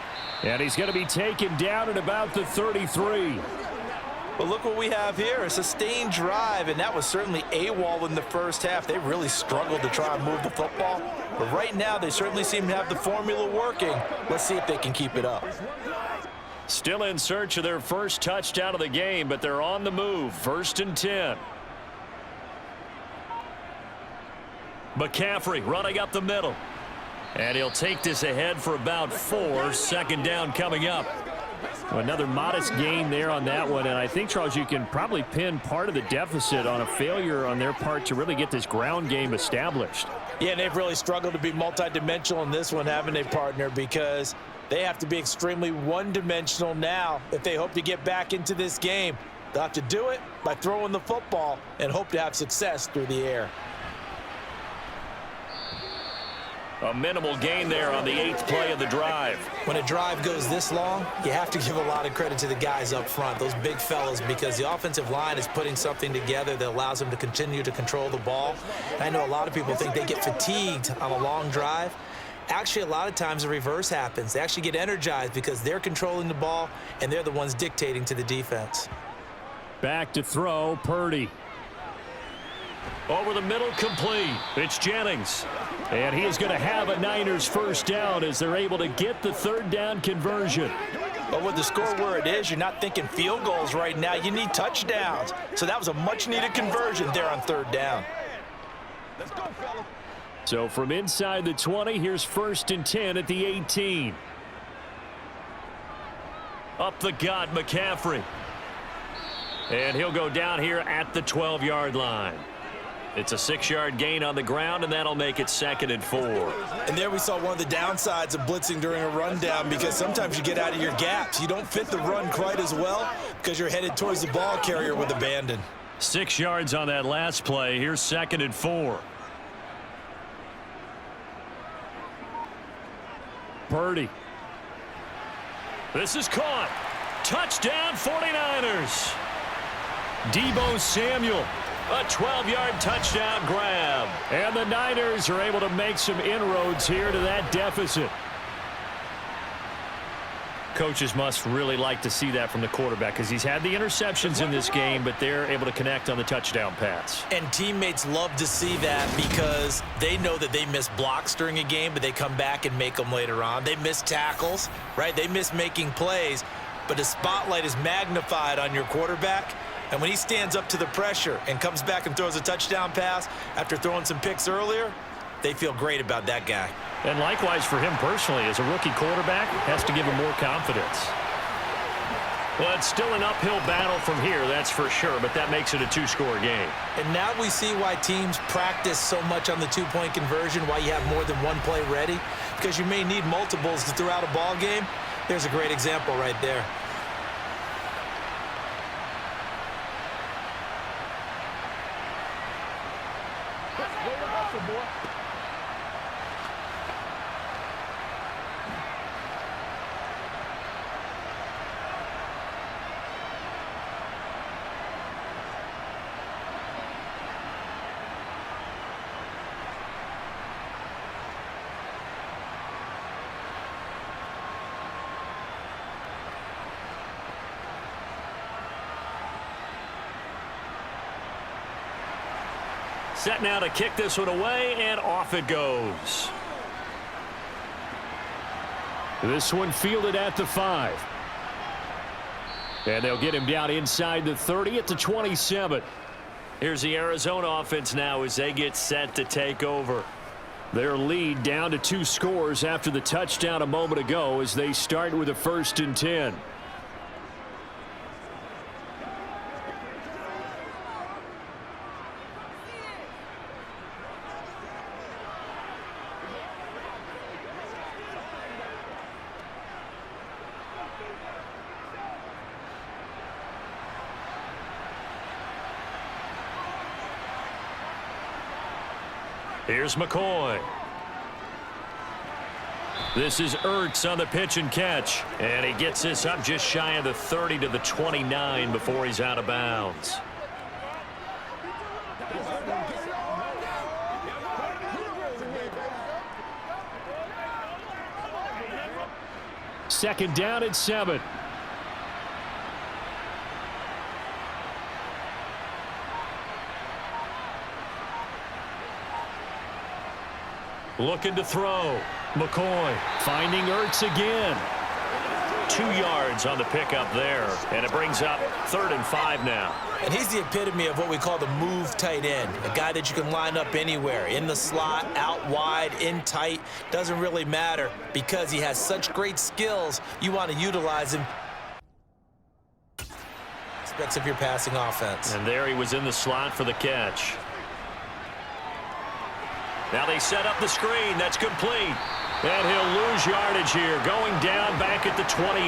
And he's going to be taken down at about the 33. But look what we have here, a sustained drive, and that was certainly AWOL in the 1st half. They really struggled to try and move the football. But right now, they certainly seem to have the formula working. Let's see if they can keep it up. Still in search of their 1st touchdown of the game, but they're on the move. 1st and 10. McCaffrey running up the middle. And he'll take this ahead for about 4. 2nd down coming up. Another modest gain there on that one, and I think, Charles, you can probably pin part of the deficit on a failure on their part to really get this ground game established. Yeah, and they've really struggled to be multidimensional in this one, haven't they, partner, because they have to be extremely one-dimensional now if they hope to get back into this game. They'll have to do it by throwing the football and hope to have success through the air. A minimal gain there on the 8th play of the drive. When a drive goes this long, you have to give a lot of credit to the guys up front, those big fellas, because the offensive line is putting something together that allows them to continue to control the ball. And I know a lot of people think they get fatigued on a long drive. Actually, a lot of times the reverse happens. They actually get energized because they're controlling the ball, and they're the ones dictating to the defense. Back to throw, Purdy. Over the middle, complete. It's Jennings. And he is going to have a Niners first down as they're able to get the third down conversion. But with the score where it is, you're not thinking field goals right now. You need touchdowns. So that was a much-needed conversion there on third down. Let's go, fellas. So from inside the 20, here's 1st and 10 at the 18. Up the gut, McCaffrey. And he'll go down here at the 12-yard line. It's a 6-yard gain on the ground, and that'll make it 2nd and 4. And there we saw one of the downsides of blitzing during a rundown, because sometimes you get out of your gaps. You don't fit the run quite as well because you're headed towards the ball carrier with abandon. 6 yards on that last play. Here's 2nd and 4. Purdy. This is caught. Touchdown 49ers. Deebo Samuel. A 12-yard touchdown grab. And the Niners are able to make some inroads here to that deficit. Coaches must really like to see that from the quarterback because he's had the interceptions in this game, but they're able to connect on the touchdown pass. And teammates love to see that because they know that they miss blocks during a game, but they come back and make them later on. They miss tackles, right? They miss making plays, but the spotlight is magnified on your quarterback. And when he stands up to the pressure and comes back and throws a touchdown pass after throwing some picks earlier, they feel great about that guy. And likewise for him personally, as a rookie quarterback, has to give him more confidence. Well, it's still an uphill battle from here, that's for sure, but that makes it a 2-score game. And now we see why teams practice so much on the 2-point conversion, why you have more than one play ready, because you may need multiples to throw out a ball game. There's a great example right there. Set now to kick this one away, and off it goes. This one fielded at the 5. And they'll get him down inside the 30 at the 27. Here's the Arizona offense now as they get set to take over. Their lead down to 2 scores after the touchdown a moment ago as they start with a 1st and 10. Here's McCoy. This is Ertz on the pitch and catch. And he gets this up just shy of the 30 to the 29 before he's out of bounds. Second down at 7. Looking to throw. McCoy finding Ertz again. 2 yards on the pickup there. And it brings up 3rd and 5 now. And he's the epitome of what we call the move tight end. A guy that you can line up anywhere. In the slot, out wide, in tight. Doesn't really matter because he has such great skills. You want to utilize him. Aspects of your passing offense. And there he was in the slot for the catch. Now they set up the screen. That's complete. And he'll lose yardage here. Going down back at the 28.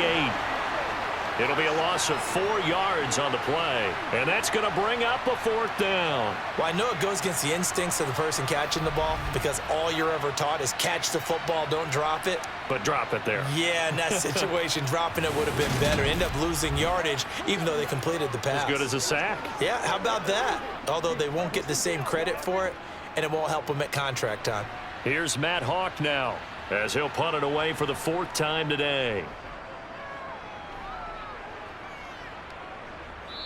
It'll be a loss of 4 yards on the play, and that's going to bring up a 4th down. Well, I know it goes against the instincts of the person catching the ball because all you're ever taught is catch the football, don't drop it. But drop it there. Yeah, in that situation, dropping it would have been better. End up losing yardage, even though they completed the pass. As good as a sack. Yeah, how about that? Although they won't get the same credit for it, and it won't help them at contract time. Here's Matt Hawk now, as he'll punt it away for the 4th time today.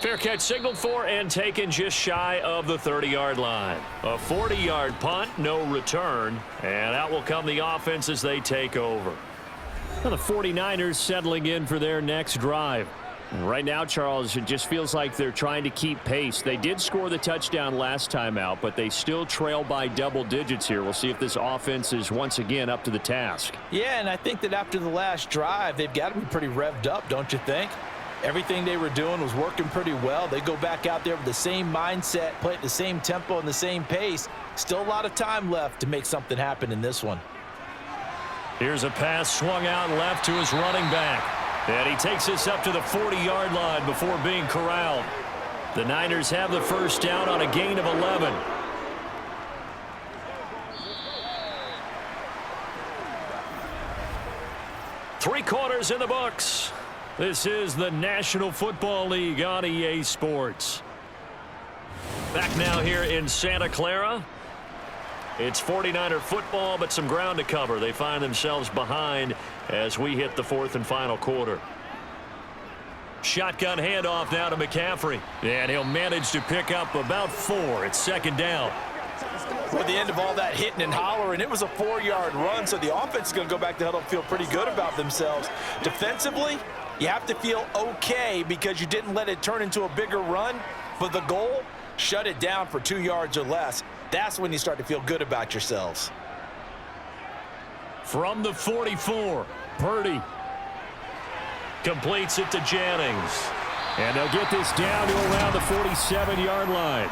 Fair catch signaled for and taken just shy of the 30-yard line. A 40-yard punt, no return, and out will come the offense as they take over. Well, the 49ers settling in for their next drive. And right now, Charles, it just feels like they're trying to keep pace. They did score the touchdown last time out, but they still trail by double digits here. We'll see if this offense is once again up to the task. Yeah, and I think that after the last drive, they've got to be pretty revved up, don't you think? Everything they were doing was working pretty well. They go back out there with the same mindset, play at the same tempo and the same pace. Still a lot of time left to make something happen in this one. Here's a pass swung out left to his running back. And he takes this up to the 40-yard line before being corralled. The Niners have the 1st down on a gain of 11. Three quarters in the books. This is the National Football League on EA Sports. Back now here in Santa Clara. It's 49er football, but some ground to cover. They find themselves behind as we hit the 4th and final quarter. Shotgun handoff now to McCaffrey. And he'll manage to pick up about 4. It's 2nd down. At the end of all that hitting and hollering, it was a 4-yard run, so the offense is going to go back to huddle and feel pretty good about themselves. Defensively, you have to feel okay because you didn't let it turn into a bigger run. For the goal, shut it down for 2 yards or less. That's when you start to feel good about yourselves. From the 44, Purdy completes it to Jennings. And they'll get this down to around the 47-yard line.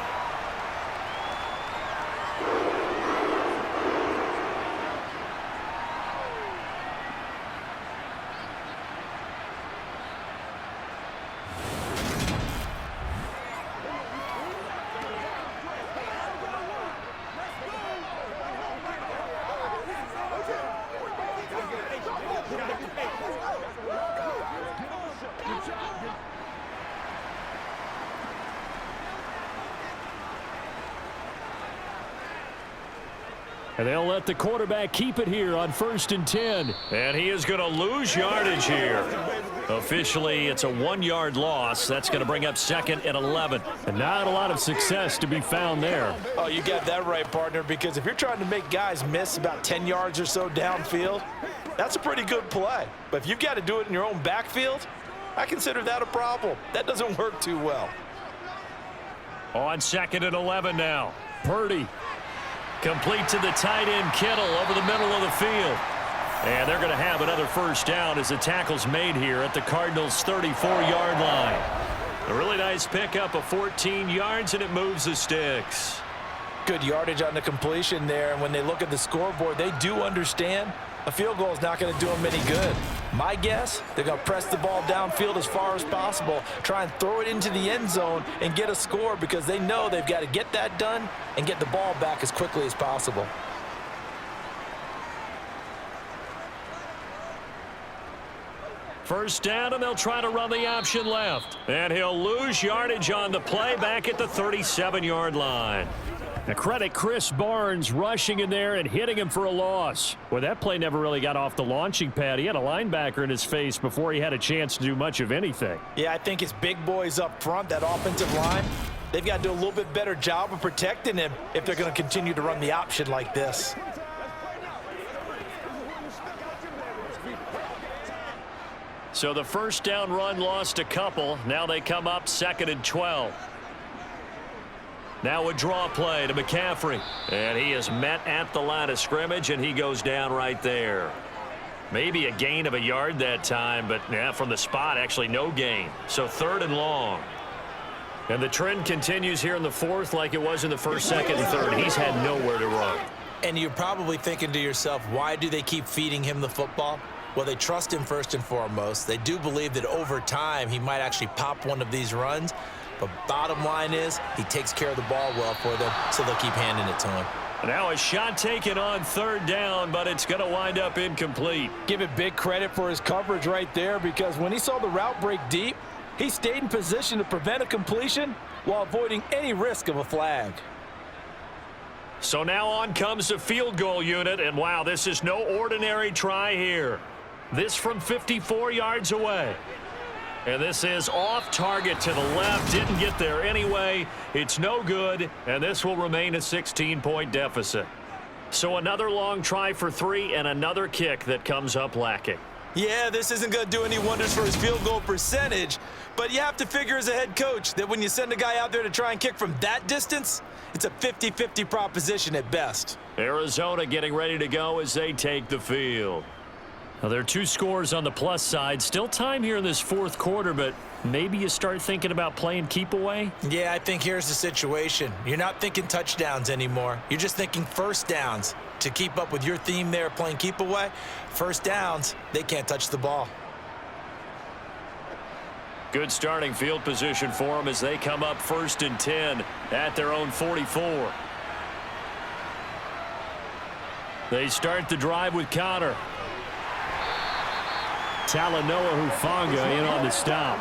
And they'll let the quarterback keep it here on 1st and 10. And he is going to lose yardage here. Officially, it's a 1-yard loss. That's going to bring up 2nd and 11. And not a lot of success to be found there. Oh, you got that right, partner, because if you're trying to make guys miss about 10 yards or so downfield, that's a pretty good play. But if you've got to do it in your own backfield, I consider that a problem. That doesn't work too well. On 2nd and 11 now. Purdy. Complete to the tight end, Kittle, over the middle of the field. And they're going to have another 1st down as the tackle's made here at the Cardinals' 34-yard line. A really nice pickup of 14 yards, and it moves the sticks. Good yardage on the completion there, and when they look at the scoreboard, they do understand a field goal is not going to do them any good. My guess, they're going to press the ball downfield as far as possible, try and throw it into the end zone and get a score because they know they've got to get that done and get the ball back as quickly as possible. First down, and they'll try to run the option left. And he'll lose yardage on the play back at the 37-yard line. Now credit Chris Barnes rushing in there and hitting him for a loss. Well, that play never really got off the launching pad. He had a linebacker in his face before he had a chance to do much of anything. Yeah, I think it's big boys up front, that offensive line. They've got to do a little bit better job of protecting him if they're going to continue to run the option like this. So the 1st down run lost a couple. Now they come up 2nd and 12. Now a draw play to McCaffrey. And he is met at the line of scrimmage, and he goes down right there. Maybe a gain of a yard that time, but yeah, from the spot, actually no gain. So 3rd and long. And the trend continues here in the 4th like it was in the 1st, 2nd, and 3rd. He's had nowhere to run. And you're probably thinking to yourself, why do they keep feeding him the football? Well, they trust him first and foremost. They do believe that over time he might actually pop one of these runs. But bottom line is he takes care of the ball well for them, so they'll keep handing it to him. Now a shot taken on third down, but it's going to wind up incomplete. Give it big credit for his coverage right there, because when he saw the route break deep, he stayed in position to prevent a completion while avoiding any risk of a flag. So now on comes the field goal unit, and wow, this is no ordinary try here. This from 54 yards away. And this is off target to the left. Didn't get there anyway. It's no good, and this will remain a 16-point deficit. So another long try for 3 and another kick that comes up lacking. Yeah, this isn't going to do any wonders for his field goal percentage, but you have to figure as a head coach that when you send a guy out there to try and kick from that distance, it's a 50-50 proposition at best. Arizona getting ready to go as they take the field. Now, there are 2 scores on the plus side. Still time here in this fourth quarter, but maybe you start thinking about playing keep away? Yeah, I think here's the situation. You're not thinking touchdowns anymore. You're just thinking first downs. To keep up with your theme there, playing keep away, first downs, they can't touch the ball. Good starting field position for them as they come up 1st and 10 at their own 44. They start the drive with Connor. Talanoa Hufanga in on the stop.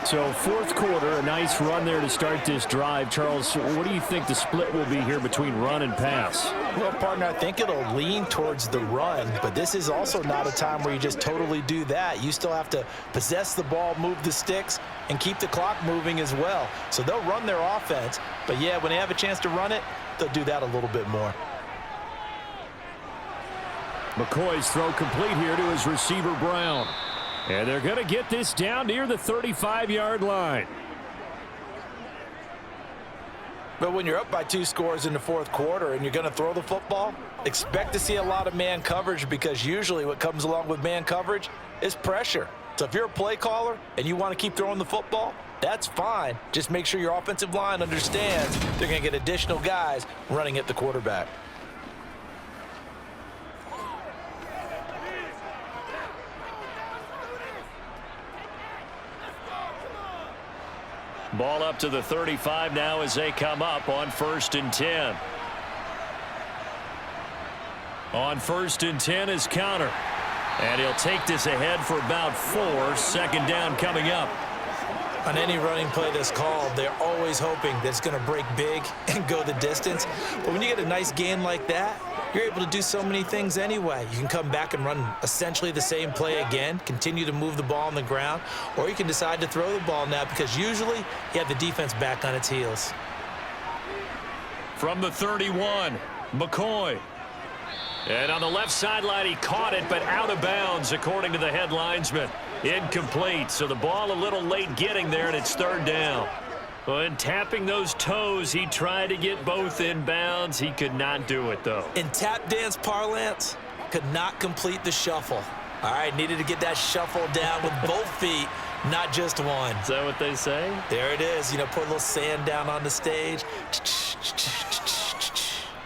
So fourth quarter, a nice run there to start this drive. Charles, what do you think the split will be here between run and pass? Well, partner, I think it'll lean towards the run, but this is also not a time where you just totally do that. You still have to possess the ball, move the sticks, and keep the clock moving as well. So they'll run their offense, but yeah, when they have a chance to run it, they'll do that a little bit more. McCoy's throw complete here to his receiver, Brown. And they're going to get this down near the 35-yard line. But when you're up by 2 scores in the fourth quarter and you're going to throw the football, expect to see a lot of man coverage, because usually what comes along with man coverage is pressure. So if you're a play caller and you want to keep throwing the football, that's fine. Just make sure your offensive line understands they're going to get additional guys running at the quarterback. Ball up to the 35 now as they come up on 1st and 10. On 1st and 10 is Connor. And he'll take this ahead for about 4. 2nd down coming up. On any running play that's called, they're always hoping that it's going to break big and go the distance. But when you get a nice gain like that, you're able to do so many things anyway. You can come back and run essentially the same play again, continue to move the ball on the ground, or you can decide to throw the ball now, because usually you have the defense back on its heels. From the 31, McCoy. And on the left sideline, he caught it, but out of bounds, according to the head linesman. Incomplete, so the ball a little late getting there, and it's 3rd down. When tapping those toes, he tried to get both in bounds. He could not do it, though. In tap dance parlance, could not complete the shuffle. All right, needed to get that shuffle down with both feet, not just one. Is that what they say? There it is. You know, put a little sand down on the stage.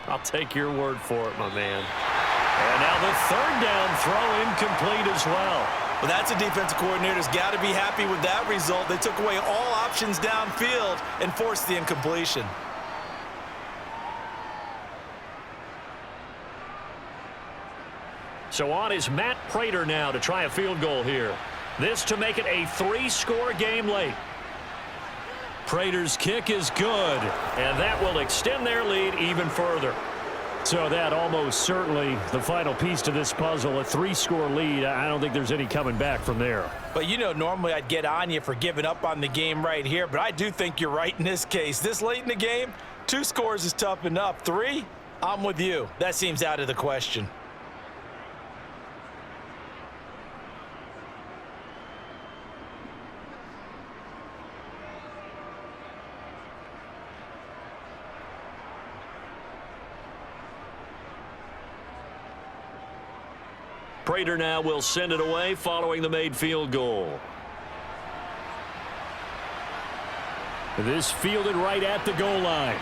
I'll take your word for it, my man. And now the 3rd down throw incomplete as well. Well, that's a defensive coordinator's got to be happy with that result. They took away all options downfield and forced the incompletion. So on is Matt Prater now to try a field goal here. This to make it a 3-score game late. Prater's kick is good, and that will extend their lead even further. So that almost certainly the final piece to this puzzle, a 3-score lead. I don't think there's any coming back from there. But, you know, normally I'd get on you for giving up on the game right here, but I do think you're right in this case. This late in the game, 2 scores is tough enough. 3, I'm with you. That seems out of the question. Prater now will send it away following the made field goal. This fielded right at the goal line.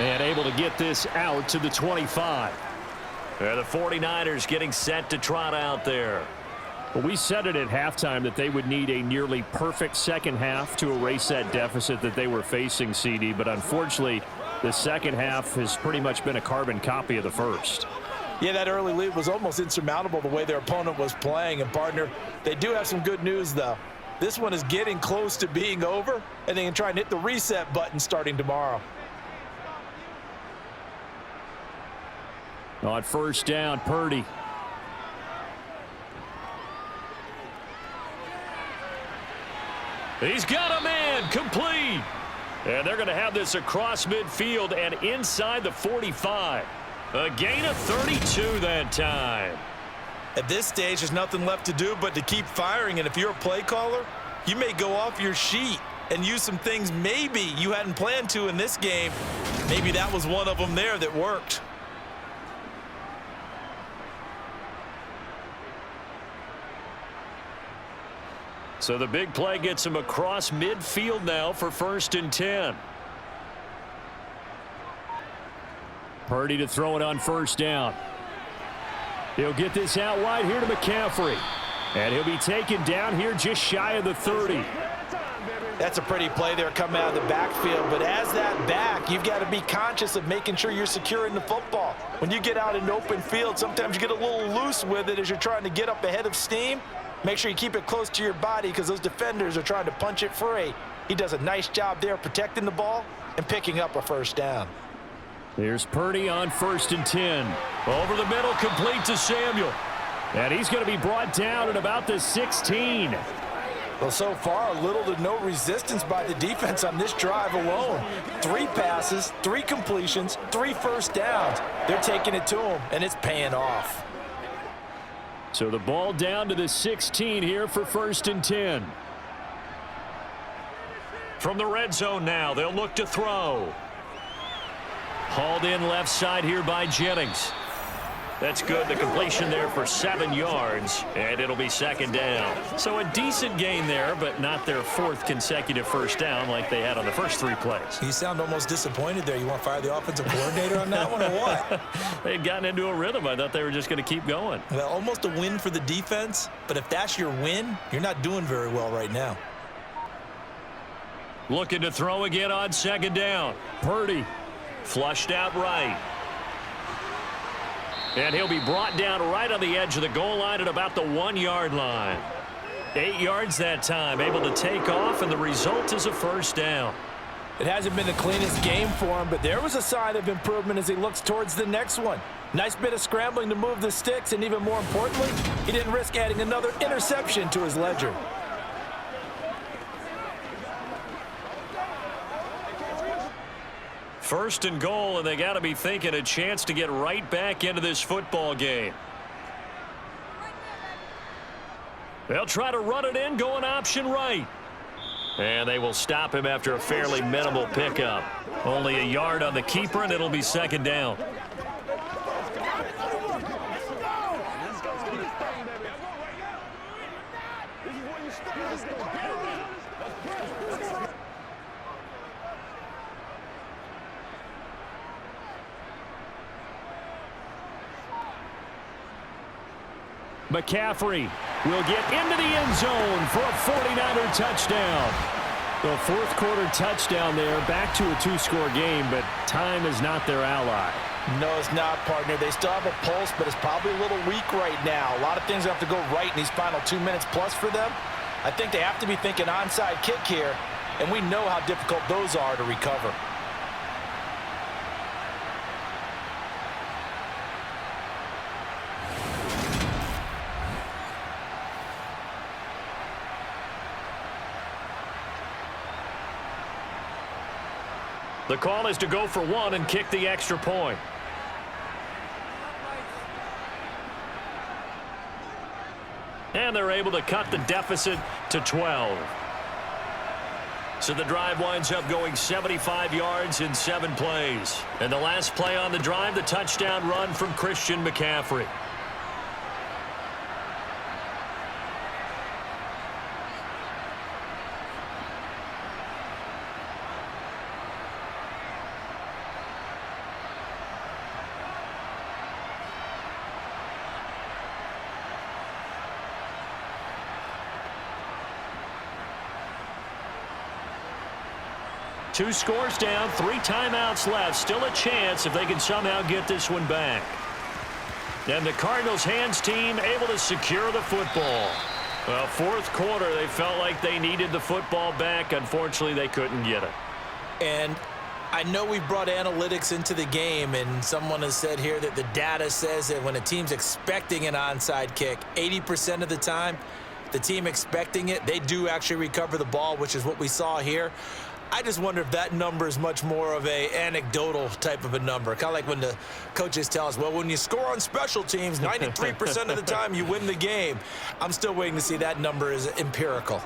And able to get this out to the 25. And the 49ers getting set to trot out there. Well, we said it at halftime that they would need a nearly perfect second half to erase that deficit that they were facing, CD. But unfortunately, the second half has pretty much been a carbon copy of the first. Yeah, that early lead was almost insurmountable the way their opponent was playing. And, partner, they do have some good news, though. This one is getting close to being over, and they can try and hit the reset button starting tomorrow. On first down, Purdy. He's got a man, complete. And they're going to have this across midfield and inside the 45. A gain of 32 that time. At this stage, there's nothing left to do but to keep firing. And if you're a play caller, you may go off your sheet and use some things maybe you hadn't planned to in this game. Maybe that was one of them there that worked. So the big play gets him across midfield now for 1st and 10. Purdy to throw it on first down. He'll get this out wide here to McCaffrey. And he'll be taken down here just shy of the 30. That's a pretty play there coming out of the backfield. But as that back, you've got to be conscious of making sure you're securing the football. When you get out in open field, sometimes you get a little loose with it as you're trying to get up ahead of steam. Make sure you keep it close to your body because those defenders are trying to punch it free. He does a nice job there protecting the ball and picking up a first down. Here's Purdy on 1st and 10. Over the middle, complete to Samuel. And he's going to be brought down at about the 16. Well, so far, little to no resistance by the defense on this drive alone. 3 passes, 3 completions, 3 first downs. They're taking it to him, and it's paying off. So the ball down to the 16 here for 1st and 10. From the red zone now, they'll look to throw. Hauled in left side here by Jennings. That's good. The completion there for 7 yards, and it'll be 2nd down. So a decent gain there, but not their 4th consecutive first down like they had on the first 3 plays. You sound almost disappointed there. You want to fire the offensive coordinator on that one or what? They had gotten into a rhythm. I thought they were just going to keep going. Well, almost a win for the defense, but if that's your win, you're not doing very well right now. Looking to throw again on 2nd down. Purdy. Flushed out right. And he'll be brought down right on the edge of the goal line at about the 1-yard line. 8 yards that time, able to take off, and the result is a first down. It hasn't been the cleanest game for him, but there was a sign of improvement as he looks towards the next one. Nice bit of scrambling to move the sticks, and even more importantly, he didn't risk adding another interception to his ledger. First and goal, and they got to be thinking a chance to get right back into this football game. They'll try to run it in, going option right. And they will stop him after a fairly minimal pickup. Only a yard on the keeper, and it'll be 2nd down. McCaffrey will get into the end zone for a 49er touchdown. The 4th quarter touchdown there, back to a 2-score game, but time is not their ally. No, it's not, partner. They still have a pulse, but it's probably a little weak right now. A lot of things have to go right in these final 2 minutes plus for them. I think they have to be thinking onside kick here, and we know how difficult those are to recover. The call is to go for 1 and kick the extra point. And they're able to cut the deficit to 12. So the drive winds up going 75 yards in 7 plays. And the last play on the drive, the touchdown run from Christian McCaffrey. 2 scores down, 3 timeouts left. Still a chance if they can somehow get this one back. And the Cardinals hands team able to secure the football. Well, 4th quarter, they felt like they needed the football back. Unfortunately, they couldn't get it. And I know we brought analytics into the game, and someone has said here that the data says that when a team's expecting an onside kick, 80% of the time, the team expecting it, they do actually recover the ball, which is what we saw here. I just wonder if that number is much more of a anecdotal type of a number. Kind of like when the coaches tell us, well, when you score on special teams, 93% of the time you win the game. I'm still waiting to see that number is empirical.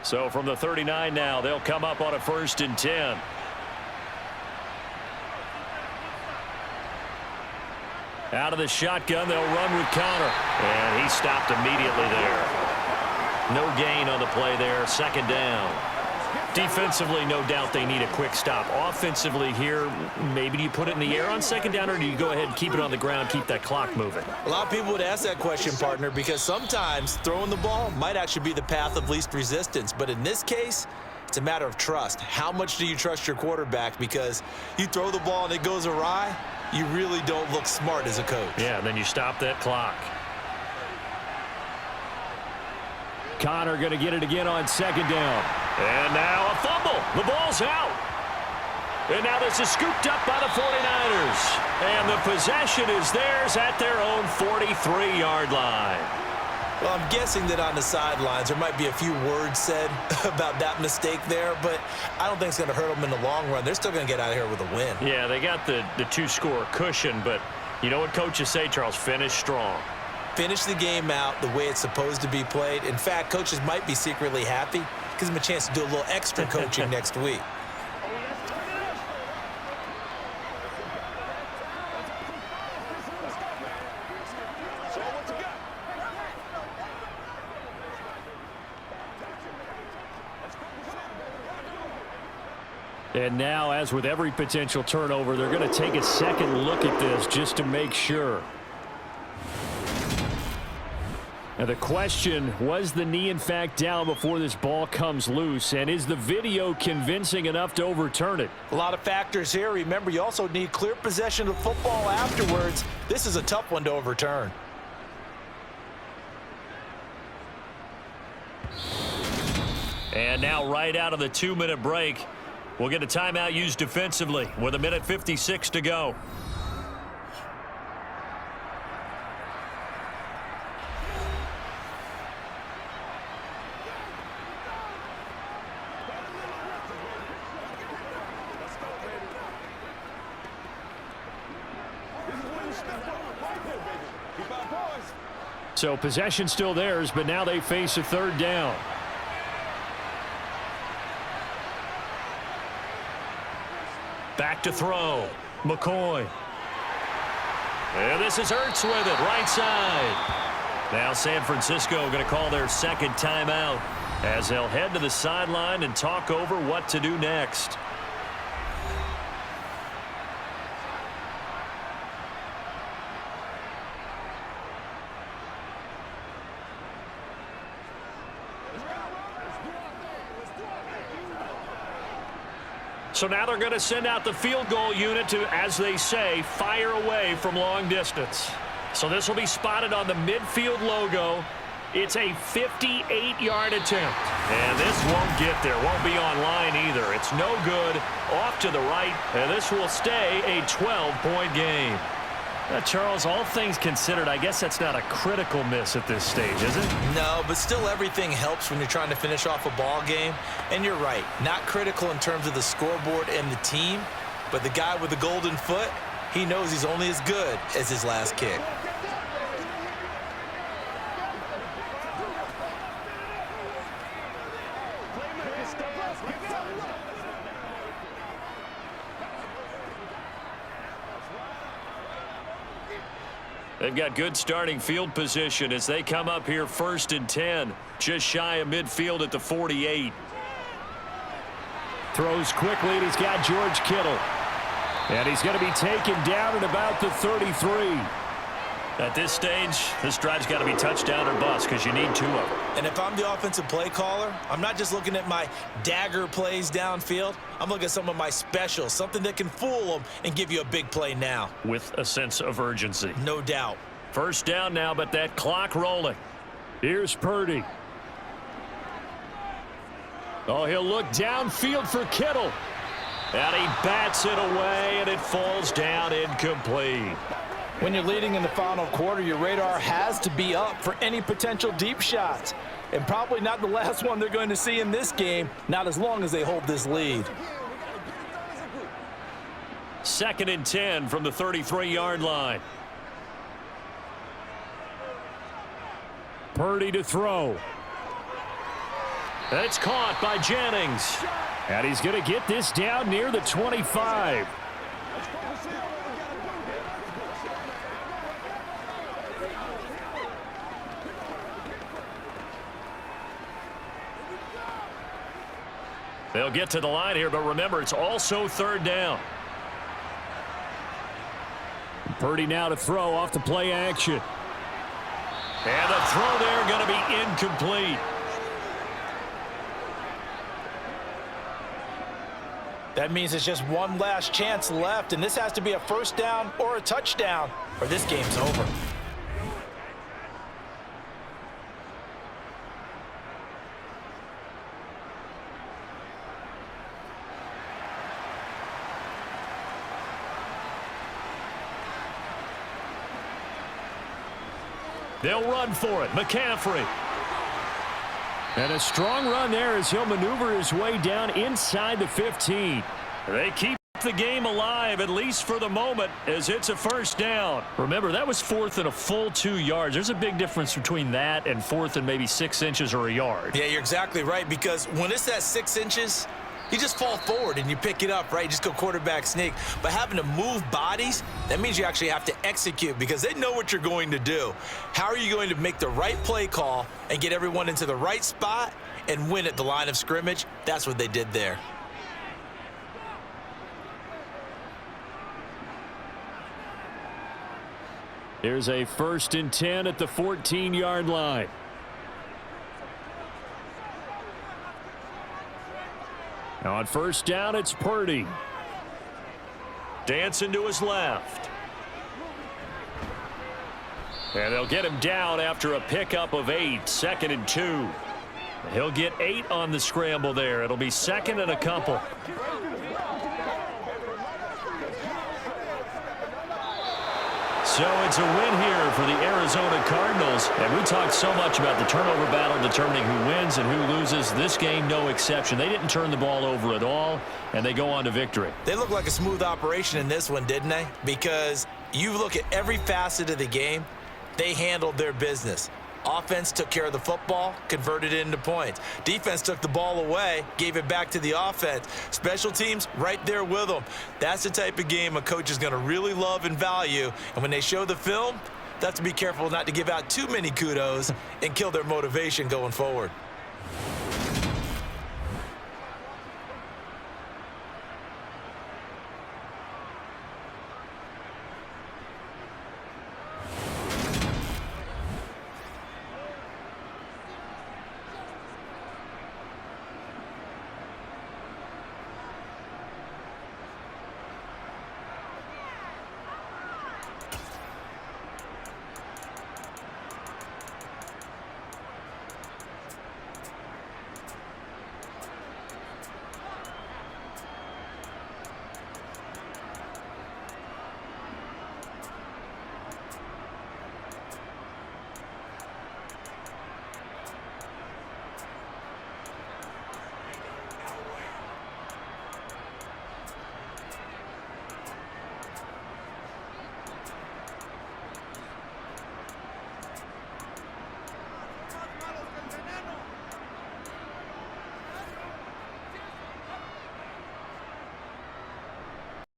So from the 39 now, they'll come up on a 1st and 10. Out of the shotgun, they'll run with Connor. And he stopped immediately there. No gain on the play there. 2nd down. Defensively, no doubt they need a quick stop. Offensively here, maybe do you put it in the air on 2nd down, or do you go ahead and keep it on the ground, keep that clock moving? A lot of people would ask that question, partner, because sometimes throwing the ball might actually be the path of least resistance. But in this case, it's a matter of trust. How much do you trust your quarterback? Because you throw the ball and it goes awry, you really don't look smart as a coach. Yeah, and then you stop that clock. Connor going to get it again on 2nd down. And now a fumble. The ball's out. And now this is scooped up by the 49ers. And the possession is theirs at their own 43-yard line. Well, I'm guessing that on the sidelines there might be a few words said about that mistake there, but I don't think it's going to hurt them in the long run. They're still going to get out of here with a win. Yeah, they got the 2-score cushion, but you know what coaches say, Charles? Finish strong. Finish the game out the way it's supposed to be played. In fact, coaches might be secretly happy. Gives them a chance to do a little extra coaching next week. And now, as with every potential turnover, they're going to take a second look at this just to make sure. Now the question, was the knee in fact down before this ball comes loose? And is the video convincing enough to overturn it? A lot of factors here. Remember, you also need clear possession of football afterwards. This is a tough one to overturn. And now right out of the 2-minute break, we'll get a timeout used defensively with 1:56 to go. So possession still theirs, but now they face a 3rd down. Back to throw. McCoy. And this is Ertz with it, right side. Now San Francisco going to call their 2nd timeout as they'll head to the sideline and talk over what to do next. So now they're going to send out the field goal unit to, as they say, fire away from long distance. So this will be spotted on the midfield logo. It's a 58-yard attempt. And this won't get there. Won't be on line either. It's no good. Off to the right. And this will stay a 12-point game. Charles, all things considered, I guess that's not a critical miss at this stage, is it? No, but still everything helps when you're trying to finish off a ball game. And you're right, not critical in terms of the scoreboard and the team, but the guy with the golden foot, he knows he's only as good as his last kick. They've got good starting field position as they come up here 1st and 10, just shy of midfield at the 48. Throws quickly, and he's got George Kittle. And he's going to be taken down at about the 33. At this stage, this drive's got to be touchdown or bust because you need 2 of them. And if I'm the offensive play caller, I'm not just looking at my dagger plays downfield. I'm looking at some of my specials, something that can fool them and give you a big play now. With a sense of urgency. No doubt. First down now, but that clock rolling. Here's Purdy. Oh, he'll look downfield for Kittle. And he bats it away, and it falls down incomplete. When you're leading in the final quarter, your radar has to be up for any potential deep shots. And probably not the last one they're going to see in this game, not as long as they hold this lead. 2nd and 10 from the 33-yard line. Purdy to throw. That's caught by Jennings. And he's going to get this down near the 25. They'll get to the line here, but remember, it's also 3rd down. Purdy now to throw off the play action. And the throw there going to be incomplete. That means it's just one last chance left, and this has to be a first down or a touchdown, or this game's over. They'll run for it. McCaffrey. And a strong run there as he'll maneuver his way down inside the 15. They keep the game alive, at least for the moment, as it's a first down. Remember, that was 4th and a full 2 yards. There's a big difference between that and 4th and maybe 6 inches or a yard. Yeah, you're exactly right, because when it's at 6 inches, you just fall forward and you pick it up, right? You just go quarterback sneak. But having to move bodies, that means you actually have to execute because they know what you're going to do. How are you going to make the right play call and get everyone into the right spot and win at the line of scrimmage? That's what they did there. Here's a 1st and 10 at the 14-yard line. Now on 1st down, it's Purdy. Dancing to his left. And they'll get him down after a pickup of 8. 2nd and 2. He'll get 8 on the scramble there. It'll be 2nd and a couple. So it's a win here for the Arizona Cardinals. And we talked so much about the turnover battle determining who wins and who loses. This game, no exception. They didn't turn the ball over at all, and they go on to victory. They look like a smooth operation in this one, didn't they? Because you look at every facet of the game, they handled their business. Offense took care of the football, converted it into points. Defense took the ball away, gave it back to the offense. Special teams right there with them. That's the type of game a coach is going to really love and value. And when they show the film, they have to be careful not to give out too many kudos and kill their motivation going forward.